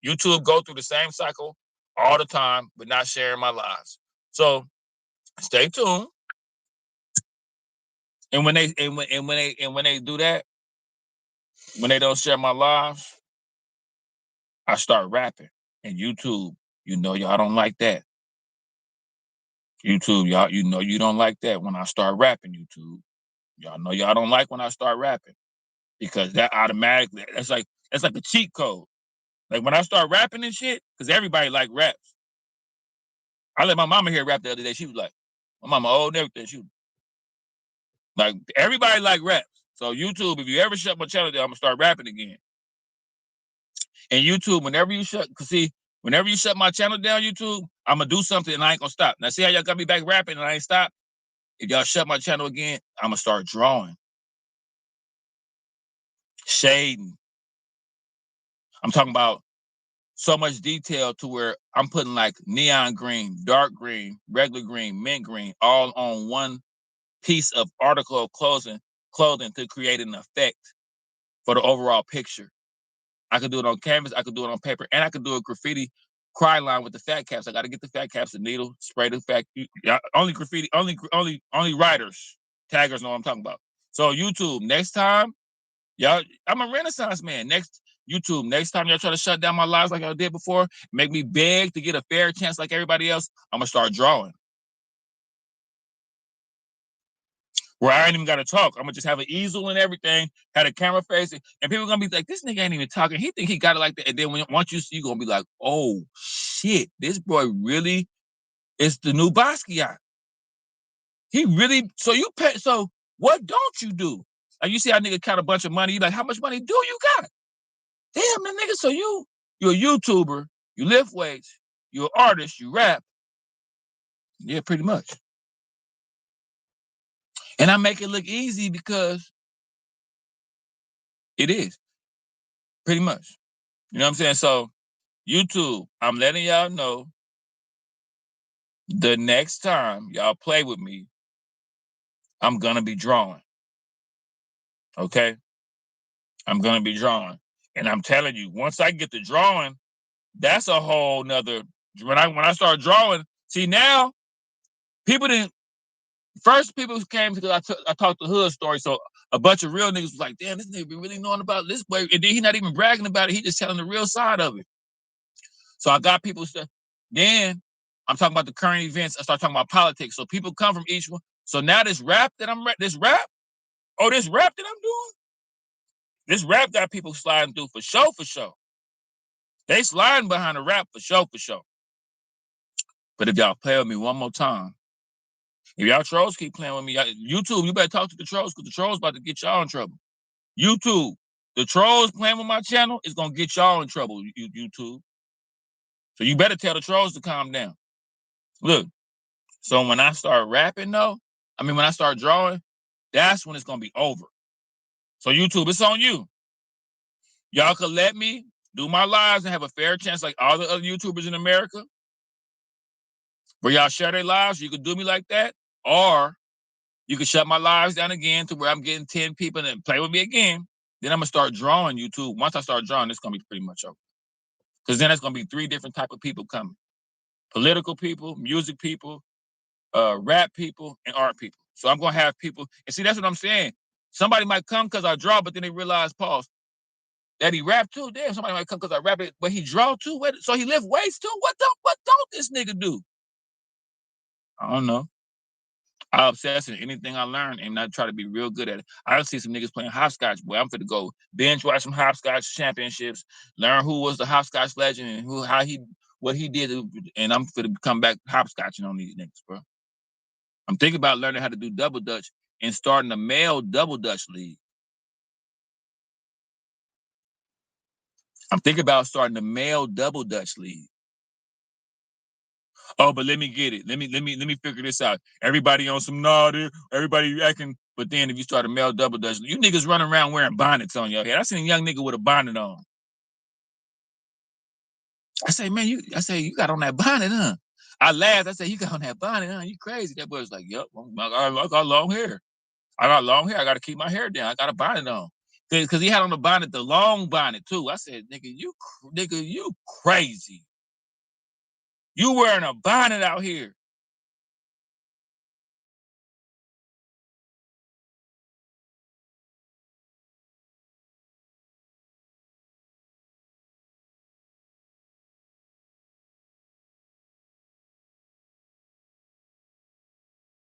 Speaker 1: YouTube go through the same cycle all the time, but not sharing my lives. So stay tuned. And when they do that, when they don't share my lives, I start rapping. And YouTube, y'all don't like that. YouTube, y'all, you don't like that when I start rapping, YouTube. Y'all know y'all don't like when I start rapping. Because that automatically, that's like a cheat code. Like when I start rapping and shit, because everybody like raps. I let my mama hear rap the other day. She was like, my mama old and everything. She was like, everybody like raps. So YouTube, if you ever shut my channel down, I'm gonna start rapping again. And YouTube, whenever you shut my channel down, YouTube, I'm gonna do something and I ain't gonna stop. Now see how y'all got me back rapping and I ain't stop? If y'all shut my channel again, I'm gonna start drawing. Shading. I'm talking about so much detail to where I'm putting like neon green, dark green, regular green, mint green, all on one piece of article of clothing to create an effect for the overall picture. I could do it on canvas, I could do it on paper, and I could do a graffiti cry line with the fat caps. I got to get the fat caps, the needle, spray the fat. Only graffiti, only writers, taggers know what I'm talking about. So YouTube, next time, y'all, I'm a Renaissance man. YouTube, next time y'all try to shut down my lives like y'all did before, make me beg to get a fair chance like everybody else, I'm gonna start drawing. Where I ain't even gotta talk. I'm gonna just have an easel and everything, had a camera facing, and people gonna be like, this nigga ain't even talking. He think he got it like that. And then once you see, you're gonna be like, oh shit, this boy really is the new Basquiat. He really, so what don't you do? Like you see how nigga count a bunch of money, you like, how much money do you got? Damn, man, nigga, so you're a YouTuber, you lift weights, you're an artist, you rap. Yeah, pretty much. And I make it look easy because it is. Pretty much. You know what I'm saying? So, YouTube, I'm letting y'all know the next time y'all play with me, I'm going to be drawing. Okay? I'm going to be drawing. And I'm telling you, once I get to drawing, that's a whole nother. When I start drawing, see now, people came because I talked the hood story. So a bunch of real niggas was like, damn, this nigga be really knowing about this boy. And then he not even bragging about it. He just telling the real side of it. So I got people stuff. Then I'm talking about the current events. I start talking about politics. So people come from each one. So now this rap that I'm doing, this rap got people sliding through for show. They sliding behind the rap for show. But if y'all play with me one more time, if y'all trolls keep playing with me, YouTube, you better talk to the trolls because the trolls about to get y'all in trouble. YouTube, the trolls playing with my channel is going to get y'all in trouble, YouTube. So you better tell the trolls to calm down. Look, so when I start rapping when I start drawing, that's when it's going to be over. So YouTube, it's on you. Y'all could let me do my lives and have a fair chance like all the other YouTubers in America, where y'all share their lives, you could do me like that, or you can shut my lives down again to where I'm getting 10 people and play with me again. Then I'm going to start drawing YouTube. Once I start drawing, it's going to be pretty much over. Because then it's going to be 3 different type of people coming. Political people, music people, rap people, and art people. So I'm going to have people. And see, that's what I'm saying. Somebody might come because I draw, but then they realize, pause, that he rap too. Damn, somebody might come because I rap it, but he draw too. So he lift weights too? What don't this nigga do? I don't know. I obsess in anything I learn and I try to be real good at it. I see some niggas playing hopscotch. Boy, I'm finna go binge watch some hopscotch championships, learn who was the hopscotch legend and what he did, and I'm finna come back hopscotching on these niggas, bro. I'm thinking about learning how to do double dutch and starting a male double dutch league. I'm thinking about starting a male double dutch league. Oh, but let me get it. Let me figure this out. Everybody on some everybody acting. But then if you start a male double dutch, you niggas running around wearing bonnets on your head. I seen a young nigga with a bonnet on. I say, man, you got on that bonnet, huh? I laughed. I said, you got on that bonnet, huh? You crazy? That boy was like, yep, I got long hair. I got long hair. I got to keep my hair down. I got a bonnet on. Because he had on the bonnet, the long bonnet too. I said, nigga, you crazy. You wearing a bonnet out here.